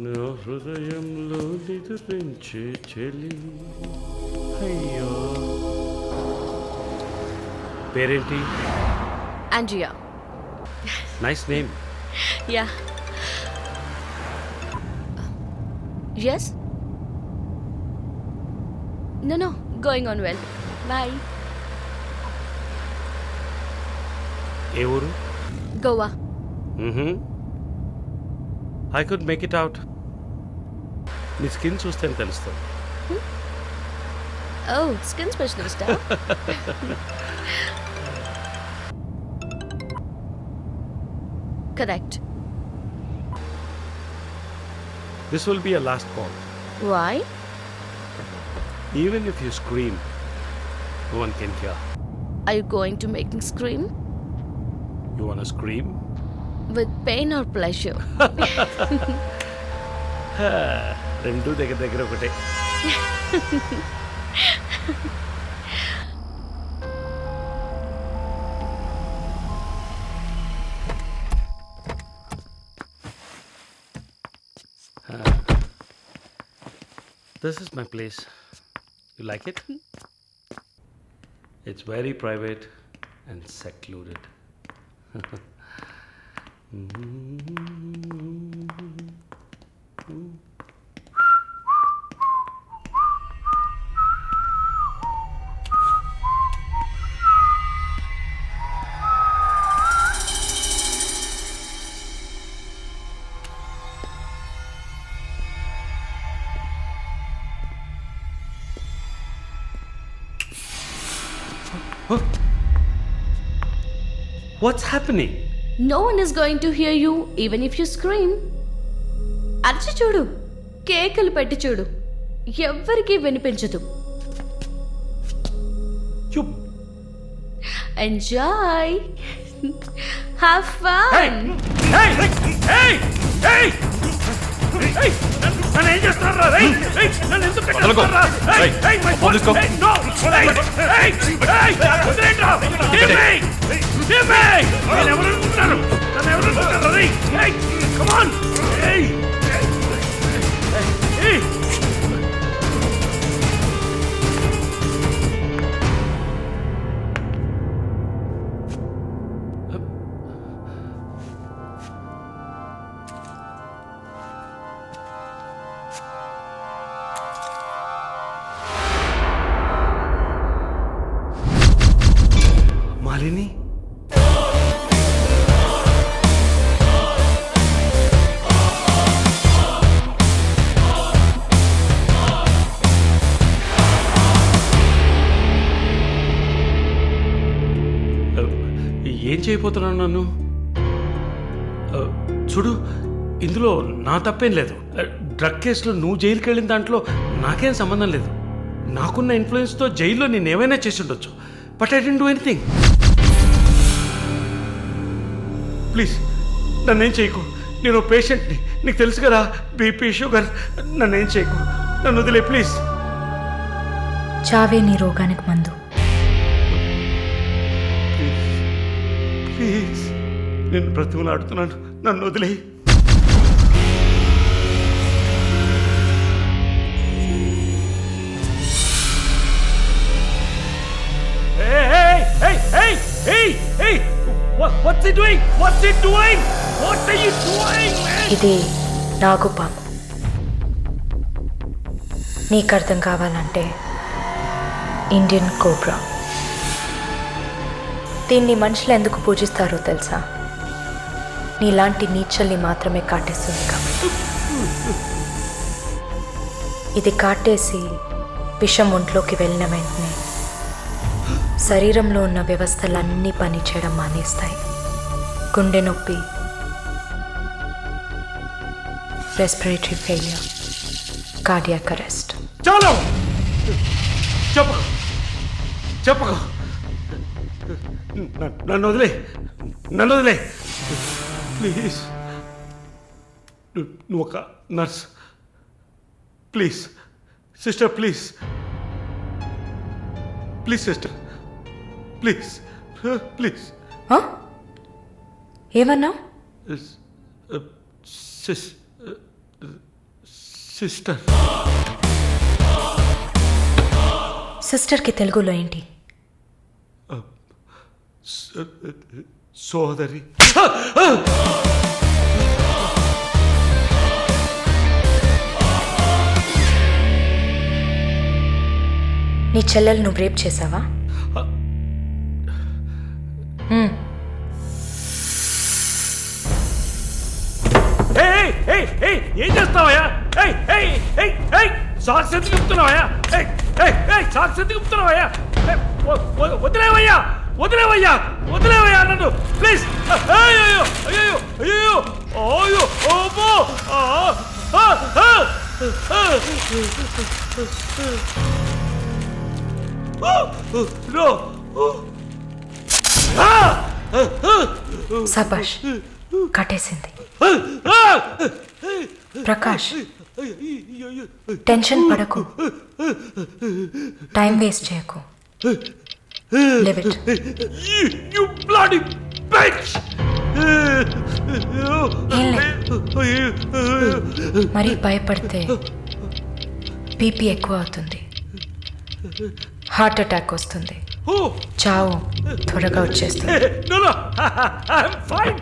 నా హృదయంలో నిద్రించే చెలి. అయ్యో, పేరేంటి? Andrea. Nice name. Yeah. Yes. No, going on well. Bye. ఏ ఊరు? Goa. I could make it out. నీ స్కిన్ చూస్తేనే తెలుస్తుంది. Oh, skin specialist. Correct. This will be a last call. Why? Even if you scream, no one can hear. Are you going to make me scream? You wanna scream? With pain or pleasure? రెండు దగ్గర దగ్గర ఒకటే. This is my place. You like it? It's very private and secluded. What's happening? No one is going to hear you even if you scream. అరిచి చూడు, కేకలు పెట్టి చూడు, ఎవ్వరికీ వినిపించదు. Enjoy. Have fun. నన్ను ఏం చేస్తున్నారా? నన్ను ఎందుకు కట్టేస్తున్నారా? నేను ఎవరనుకుంటున్నాను? నన్ను ఎవరనుకుంటున్నారా? Come on. మాలిని, ఏం చేయబోతున్నాను నన్ను? చూడు, ఇందులో నా తప్పేం లేదు. డ్రగ్ కేసులో నువ్వు జైలుకి వెళ్ళిన దాంట్లో నాకేం సంబంధం లేదు. నాకున్న ఇన్ఫ్లుయెన్స్తో జైల్లో నేను ఏమైనా చేసి ఉండొచ్చు. But I didn't do anything. Please నన్నేం చేయకు. నేను పేషెంట్ని, నీకు తెలుసు కదా, బీపీ, షుగర్. నన్నేం చేయకు, నన్ను వదిలే ప్లీజ్. చావే నీ రోగానికి మందు. ప్లీజ్ నేను బ్రతిమలాడుతున్నాను, నన్ను వదిలే. What's it doing? What's it doing? What are you doing, man? ఇది నాగుపాము. నీకు అర్థం కావాలంటే ఇండియన్ కోబ్రా. దీన్ని మనుషులు ఎందుకు పూజిస్తారో తెలుసా? నీలాంటి నీచల్ని మాత్రమే కాటేస్తుంది కాబట్టి. ఇది కాటేసి విషం ఒంట్లోకి వెళ్ళిన వెంటనే శరీరంలో ఉన్న వ్యవస్థలన్నీ పనిచేయడం మానేస్తాయి. గుండె నొప్పి, రెస్పిరేటరీ ఫెయిల్యూర్, కార్డియాక్ అరెస్ట్. చాలు, చెప్పకు చెప్పకు. నన్ను వదిలే, నన్ను వదిలే ప్లీజ్. నువ్వు ఒక nurse. Please sister, please please sister, please please. ఏమన్నా? సిస్టర్. సిస్టర్కి తెలుగులో ఏంటి? సోదరి. నీ చెల్లెలు నువ్వు రేప్ చేసావా? ఏం చేస్తావయ్యా? సాక్స్ ఎందుకు చెప్తున్నావయ్యా? సాక్స్ ఎందుకు చెప్తున్నావయ్యా? వదిలేవయ్యా, వదిలేవయ్యా, వదిలేవయ్యా నన్ను ప్లీజ్. అయ్యో అయ్యో అయ్యో అయ్యో ఓమో. సబాష్, కట్టేసింది. ప్రకాష్, టెన్షన్ పడకు, టైం వేస్ట్ చేయకు. Live it. You bloody bitch! మరీ భయపడితే బీపీ ఎక్కువ అవుతుంది, హార్ట్ అటాక్ వస్తుంది, చావు త్వరగా వచ్చేస్తుంది. No, no, I'm fine.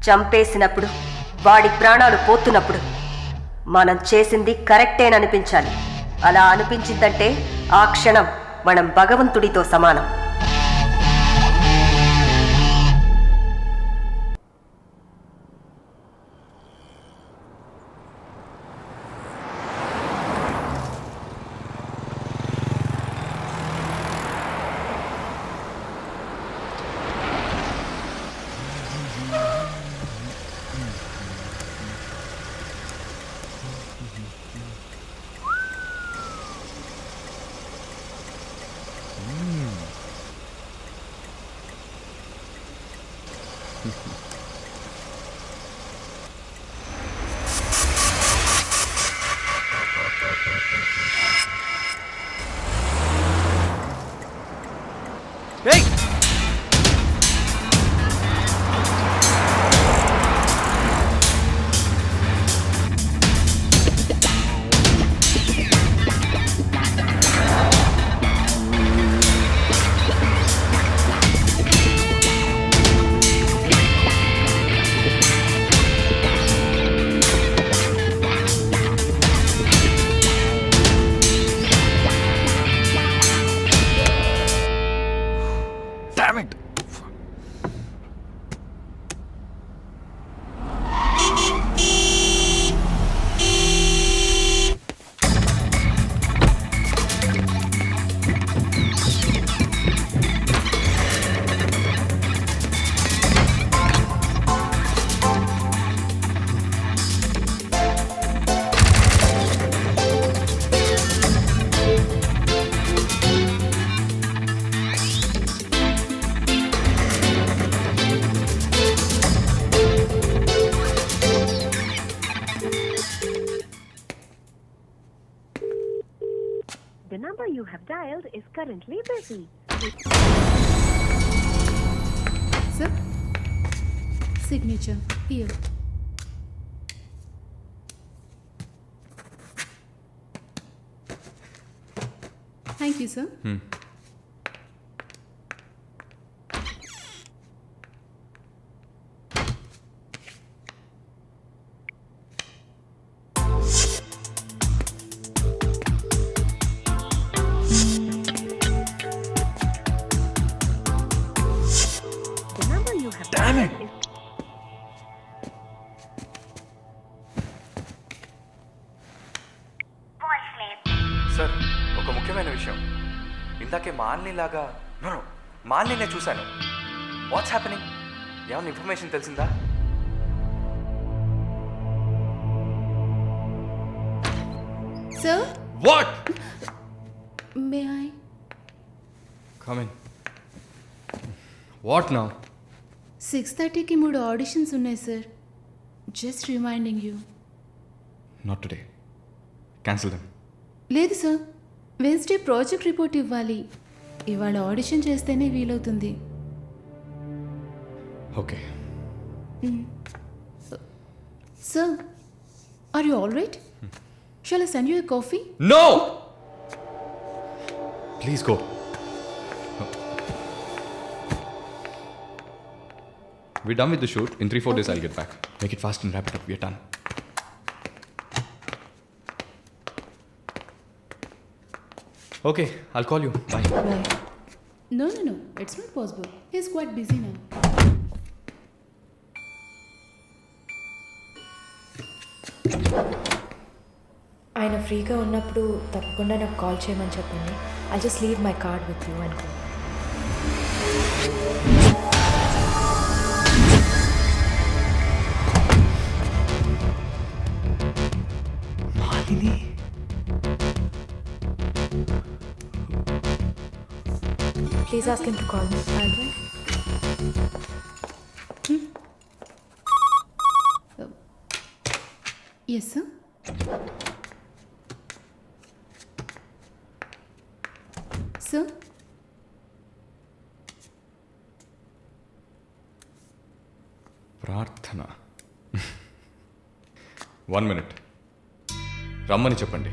చంపేసినప్పుడు వాడి ప్రాణాలు పోతున్నప్పుడు మనం చేసింది కరెక్టేననిపించాలి. అలా అనిపించిందంటే ఆ క్షణం మనం భగవంతుడితో సమానం. The number you have dialed is currently busy. Sir, signature here. Thank you, sir. The number you have Damn it! dialed is sir, ఒక ముఖ్యమైన విషయం. ఇందాకే మాలినిలాగా మాలిని చూశాను. What's happening? ఏమైనా ఇన్ఫర్మేషన్ తెలిసిందా? Sir, what? may I? Come in. What now? 6:30కి 3 ఆడిషన్స్ ఉన్నాయి sir. Just reminding you. Not today. Cancel them. లేదు సార్, వెన్స్డే ప్రాజెక్ట్ రిపోర్ట్ ఇవ్వాలి. ఇవాళ ఆడిషన్ చేస్తేనే వీలవుతుంది. Okay. Sir, are you all right? Shall I send you a coffee? No! Please go. We're done with the shoot. In 3-4 days, I'll get back. Make it fast and wrap it up. We're done. Okay, I'll call you. Bye. Bye. No, it's not possible. He's quite busy now. ఆయన ఫ్రీగా ఉన్నప్పుడు తప్పకుండా నాకు కాల్ చేయమని చెప్పండి. I just leave my card with you అనుకో. Malini please ask him to call me. Yes, sir. Sir? ప్రార్థన. 1 minute. రమ్మని చెప్పండి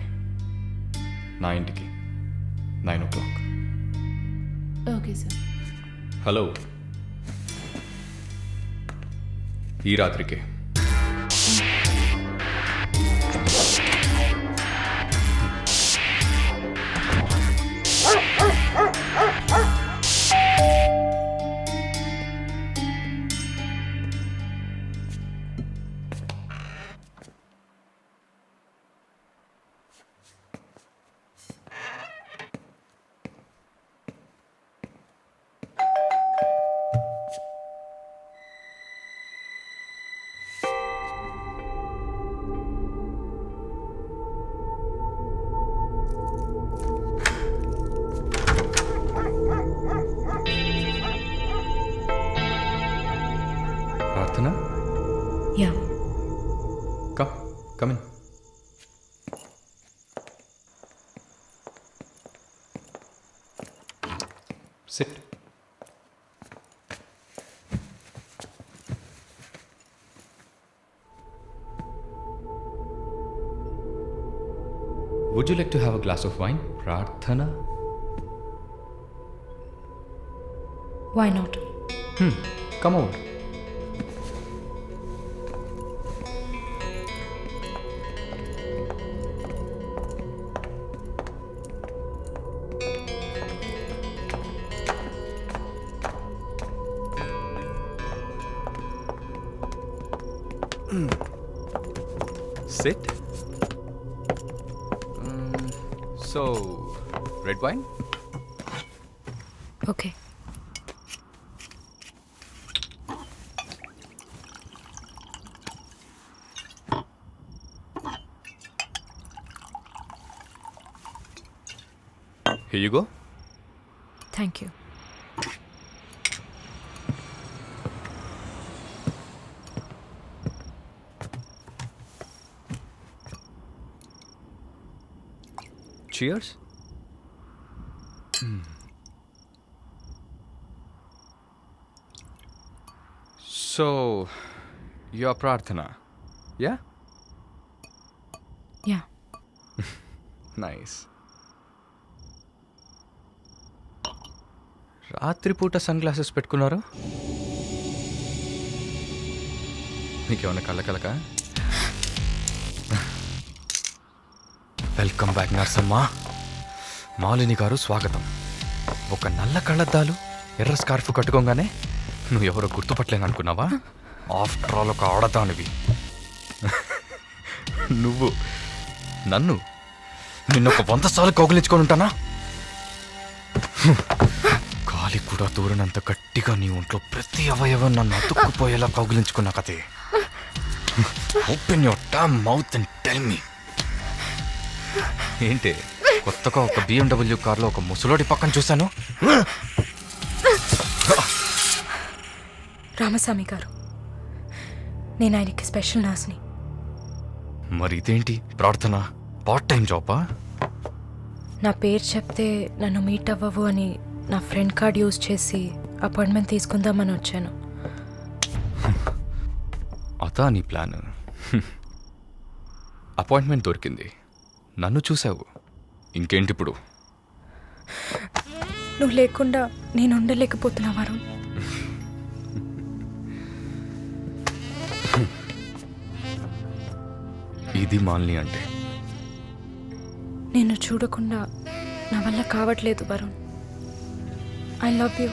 నా ఇంటికి 9 o'clock. Okay, sir. హలో. ఈ రాత్రికి. ప్రార్థన, yeah come in. Sit. Would you like to have a glass of wine, Prarthana? Why not? Come over. Sit. So, red wine? Okay. Here you go. Thank you. Cheers. So, you're Prarthana, yeah? Yeah. Nice. రాత్రిపూట సన్ గ్లాసెస్ పెట్టుకున్నారు? మీకేమన్నా కళ్ళకలక? వెల్కమ్ బ్యాక్ నర్సమ్మ. మాలిని గారు స్వాగతం. ఒక నల్ల కళ్ళద్దాలు, ఎర్ర స్కార్ఫ్ కట్టుకోగానే నువ్వు ఎవరో గుర్తుపట్టలేను అనుకున్నావా? ఆఫ్టర్ ఆల్ ఒక ఆడదానివి నువ్వు. నన్ను నిన్నొక 100 సార్లు కౌగిలించుకొని ఉంటానా? గాలి కూడా దూరనంత గట్టిగా నీ ఒంట్లో ప్రతి అవయవం నన్ను అతుక్కుపోయేలా కౌగిలించుకున్నా కదే. Open your damn mouth and tell me. ఏంటి కొత్తగా ఒక BMW కార్లో ఒక ముసలోడి పక్కన చూశాను? రామస్వామి గారు, నేను ఆయనకి స్పెషల్ నర్స్ని. మరి ఇదేంటి ప్రార్థన? పార్ట్ టైం జాబా? నా పేరు చెప్తే నన్ను మీట్ అవ్వవు అని నా ఫ్రెండ్ కార్డ్ యూజ్ చేసి అపాయింట్మెంట్ తీసుకుందామని వచ్చాను. అదా నీ ప్లాన్? అపాయింట్మెంట్ దొరికింది, నన్ను చూసావు, ఇంకేంటి ఇప్పుడు? నువ్వు లేకుండా నేను ఉండలేకపోతున్నా వరుణ్. ఇది మాలిని అంటే. నిన్ను చూడకుండా నా వల్ల కావట్లేదు Varun. I love you.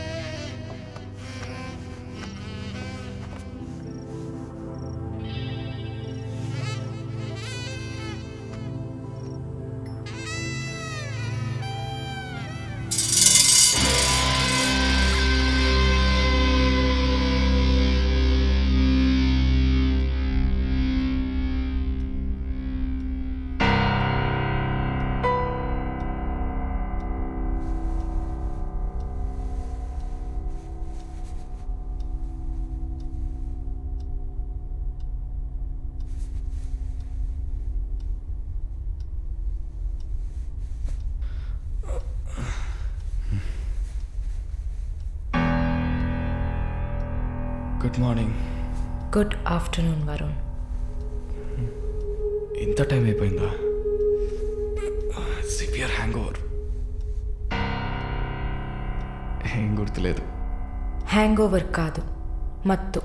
Good morning. Good afternoon Varun. ఇంత టైం అయిపోయిందా? Severe hang over. ఏం గుర్తులేదు. హ్యాంగ్ ఓవర్ కాదు, మత్తు.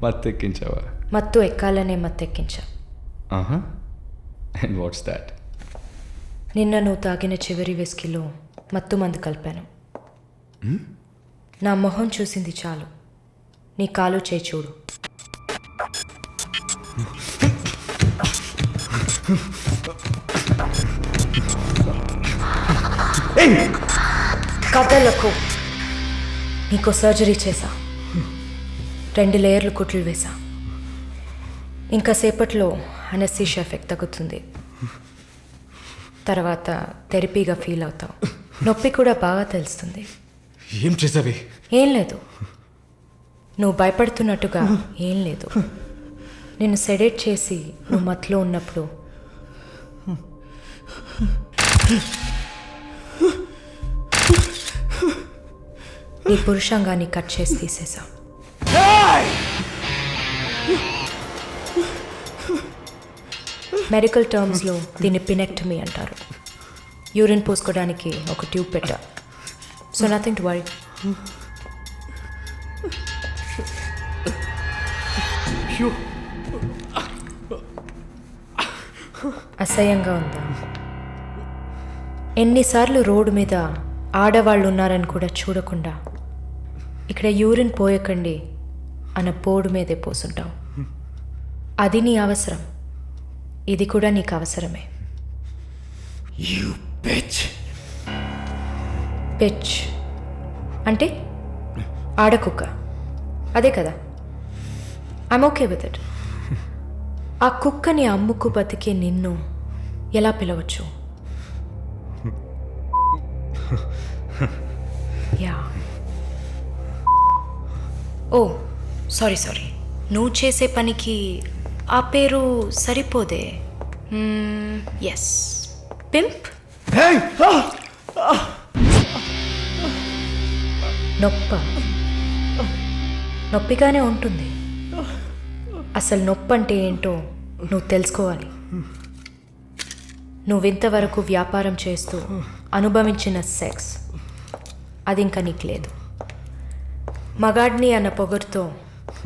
మత్తెక్కించావా? మత్తు ఎక్కాలనే మత్తెక్కించా. ఆహా, అండ్ వాట్స్ దాట్? నిన్న నువ్వు తాగిన చివరి విస్కీలో మత్తు మందు కలిపాను. నా మొహం చూసింది చాలు, నీ కాలు చేయి చూడు. కథలకు నీకు సర్జరీ చేశా, 2 లేయర్లు కుట్లు వేసా. ఇంకా సేపట్లో అనస్థీషియా ఎఫెక్ట్ తగ్గుతుంది. తర్వాత థెరపీగా ఫీల్ అవుతావు. నొప్పి కూడా బాగా తెలుస్తుంది. ఏం చేసావి? ఏం లేదు, నువ్వు భయపడుతున్నట్టుగా ఏం లేదు. నిన్ను సెడేట్ చేసి నువ్వు మత్తులో ఉన్నప్పుడు నీ పురుషాంగాన్ని కట్ చేసి తీసేసా. మెడికల్ టర్మ్స్లో దీన్ని పినెక్టమీ అంటారు. యూరిన్ పోసుకోవడానికి ఒక ట్యూబ్ పెట్టా. So nothing to worry. అసహ్యంగా ఉందా? ఎన్నిసార్లు రోడ్డు మీద ఆడవాళ్ళు ఉన్నారని కూడా చూడకుండా ఇక్కడ యూరిన్ పోయకండి అన్న బోర్డు మీదే పోసుంటావు. అది నీ అవసరం, ఇది కూడా నీకు అవసరమే. పిచ్ అంటే ఆడకుక్క, అదే కదా? I'm okay with it. ఆ కుక్కని అమ్ముకు బతికే నిన్ను ఎలా పిలవచ్చు? యా. ఓ సారీ, నువ్వు చేసే పనికి ఆ పేరు సరిపోదే. Yes, pimp. నొప్పిగానే ఉంటుంది. అసలు నొప్పి అంటే ఏంటో నువ్వు తెలుసుకోవాలి. నువ్వింతవరకు వ్యాపారం చేస్తూ అనుభవించిన సెక్స్ అది ఇంకా నీకు లేదు. మగాడిని అన్న పొగరుతో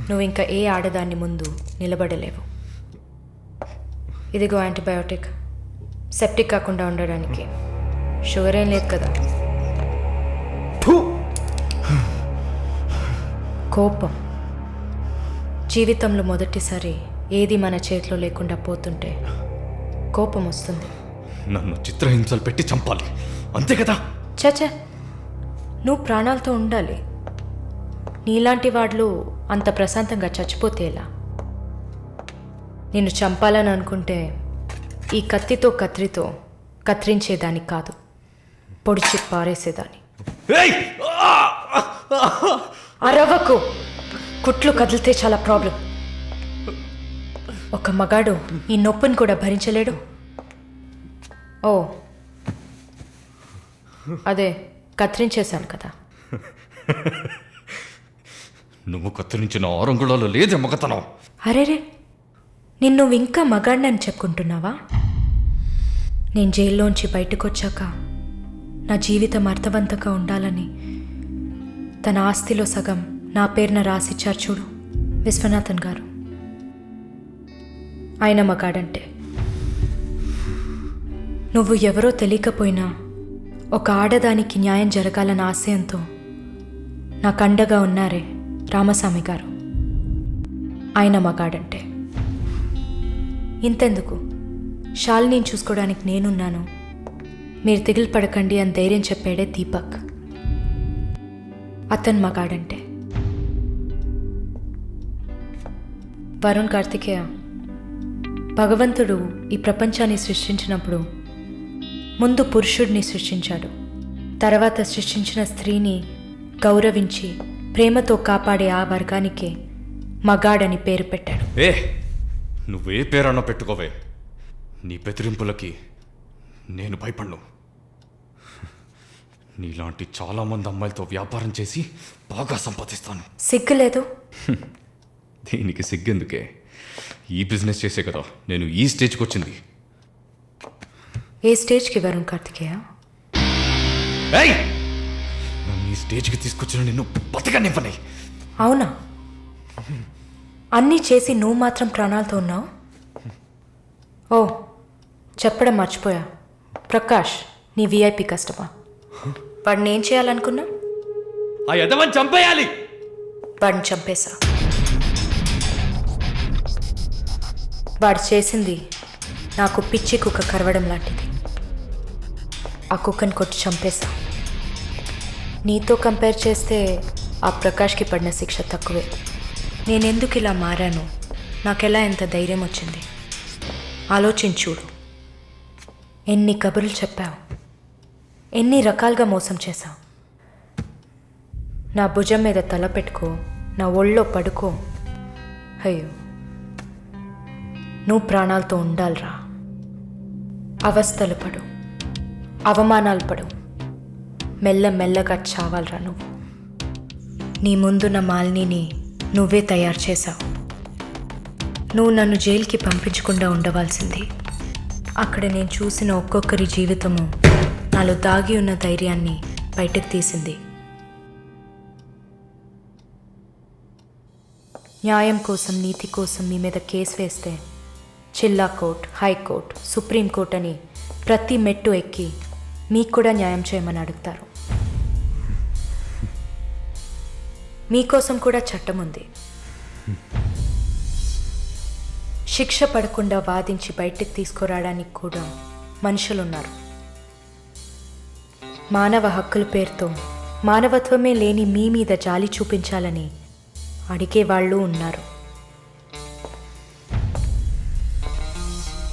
నువ్వు ఇంకా ఏ ఆడదాన్ని ముందు నిలబడలేవు. ఇదిగో యాంటీబయాటిక్, సెప్టిక్ కాకుండా ఉండడానికి. షుగర్ ఏం లేదు కదా? కోపం. జీవితంలో మొదటిసారి ఏది మన చేతిలో లేకుండా పోతుంటే కోపం వస్తుంది. నన్ను చిత్రహింసలు పెట్టి చంపాలి, అంతే కదా? చచా, నువ్వు ప్రాణాలతో ఉండాలి. నీలాంటి వాళ్ళు అంత ప్రశాంతంగా చచ్చిపోతే ఎలా? నిన్ను చంపాలని అనుకుంటే ఈ కత్తితో కత్తిరించేదాన్ని కాదు, పొడిచి పారేసేదాన్ని. అరవకు, కుట్లు కదిలితే చాలా ప్రాబ్లం. ఒక మగాడు ఈ నొప్పిని కూడా భరించలేడు. ఓ అదే కత్తిరించేశాను కదా. నువ్వు కత్తిరించిన ఆరంగుళాలు లేదే మగతనం. అరేరే, నిన్ను ఇంకా మగాడినని చెప్పుకుంటున్నావా? నేను జైల్లోంచి బయటకు వచ్చాక నా జీవితం అర్థవంతంగా ఉండాలని తన ఆస్తిలో సగం నా పేరున రాసిచ్చారు చూడు విశ్వనాథన్ గారు. ఆయన మగాడంటే. నువ్వు ఎవరో తెలియకపోయినా ఒక ఆడదానికి న్యాయం జరగాలన్న ఆశయంతో నాకు అండగా ఉన్నారే రామస్వామి గారు, ఆయన మగాడంటే. ఇంతెందుకు, శాలిని చూసుకోవడానికి నేనున్నాను, మీరు దిగులు పడకండి అని ధైర్యం చెప్పాడే దీపక్, అతను మగాడంటే. వరుణ్ కార్తికేయ, భగవంతుడు ఈ ప్రపంచాన్ని సృష్టించినప్పుడు ముందు పురుషుడిని సృష్టించాడు, తర్వాత సృష్టించిన స్త్రీని గౌరవించి ప్రేమతో కాపాడే ఆ వర్గానికే మగాడని పేరు పెట్టాడు. నువ్వే పేరన్నా పెట్టుకోవే, నీ బెదిరింపులకి నేను భయపడ్ను. నీలాంటి చాలామంది అమ్మాయిలతో వ్యాపారం చేసి బాగా సంపాదిస్తాను. సిగ్గులేదు? దీనికి సిగ్గెందుకే, ఈ బిజినెస్ చేసే కదా నేను ఈ స్టేజ్కి వచ్చింది. ఏ స్టేజ్కి వరుణ్ కార్తికేయ? నన్ను ఈ స్టేజ్కి తీసుకొచ్చిన నిన్ను బతకనివ్వని. అవునా? అన్నీ చేసి నువ్వు మాత్రం ప్రాణాలతో ఉన్నావు? ఓ చెప్పడం మర్చిపోయా, ప్రకాష్ నీ విఐపి కస్టమర్. వాడిని ఏం చేయాలనుకున్నా? ఆ యదవని చంపేయాలి. వాడిని చంపేశా. వాడు చేసింది నాకు పిచ్చి కుక్క కరవడం లాంటిది. ఆ కుక్కను కొట్టి చంపేశా. నీతో కంపేర్ చేస్తే ఆ ప్రకాష్కి పడిన శిక్ష తక్కువే. నేనెందుకు ఇలా మారాను, నాకెలా ఎంత ధైర్యం వచ్చింది ఆలోచించుడు. ఎన్ని కబుర్లు చెప్పావు, ఎన్ని రకాలుగా మోసం చేశావు. నా భుజం మీద తల పెట్టుకో, నా ఒళ్ళో పడుకో. అయ్యో, నువ్వు ప్రాణాలతో ఉండాలిరా. అవస్థలు పడు, అవమానాలు పడు, మెల్లమెల్లగా చావాలరా నువ్వు. నీ ముందున్న మాలిని నువ్వే తయారు చేశావు. నువ్వు నన్ను జైలుకి పంపించకుండా ఉండవలసింది. అక్కడ నేను చూసిన ఒక్కొక్కరి జీవితము నాలో దాగి ఉన్న ధైర్యాన్ని బయటకు తీసింది. న్యాయం కోసం, నీతి కోసం మీ మీద కేసు వేస్తే జిల్లా కోర్ట్, హైకోర్టు, సుప్రీంకోర్టు అని ప్రతి మెట్టు ఎక్కి మీకు కూడా న్యాయం చేయమని అడుగుతారు. మీకోసం కూడా చట్టం ఉంది. శిక్ష పడకుండా వాదించి బయటకు తీసుకురావడానికి కూడా మనుషులున్నారు. మానవ హక్కుల పేరుతో మానవత్వమే లేని మీ మీద జాలి చూపించాలని అడిగేవాళ్ళు ఉన్నారు.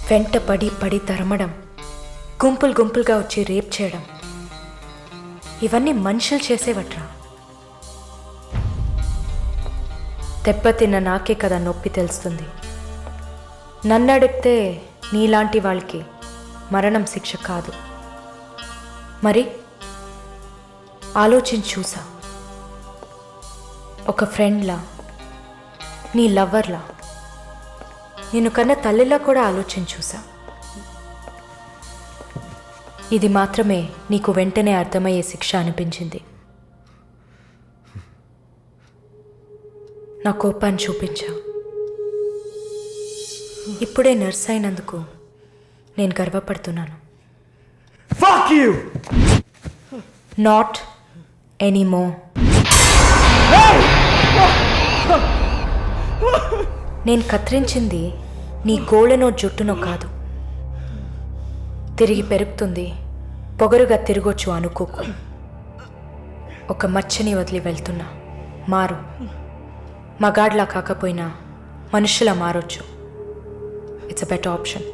వెంట పడి తరమడం, గుంపులు గుంపులుగా వచ్చి రేప్ చేయడం, ఇవన్నీ మనుషులు చేసేవట్రా. దెబ్బతిన్న నాకే కదా నొప్పి తెలుస్తుంది. నన్ను అడిగితే నీలాంటి వాళ్ళకి మరణం శిక్ష కాదు. మరి ఆలోచించి చూసా. ఒక ఫ్రెండ్లా, నీ లవ్వర్లా, నేను కన్నా తల్లిలా కూడా ఆలోచించి చూసా. ఇది మాత్రమే నీకు వెంటనే అర్థమయ్యే శిక్ష అనిపించింది. నా కోపాన్ని చూపించా. ఇప్పుడే నర్స్ అయినందుకు నేను గర్వపడుతున్నాను. Not anymore. నేను కత్తిరించింది నీ గోళ్ళనో జుట్టునో కాదు. తిరిగి పెరుగుతుంది, పొగరుగా తిరగొచ్చు అనుకోకు. ఒక మచ్చని వదిలి వెళ్తున్నా. మారు. మగాడ్లా కాకపోయినా మనుషులా మారొచ్చు. It's a better option.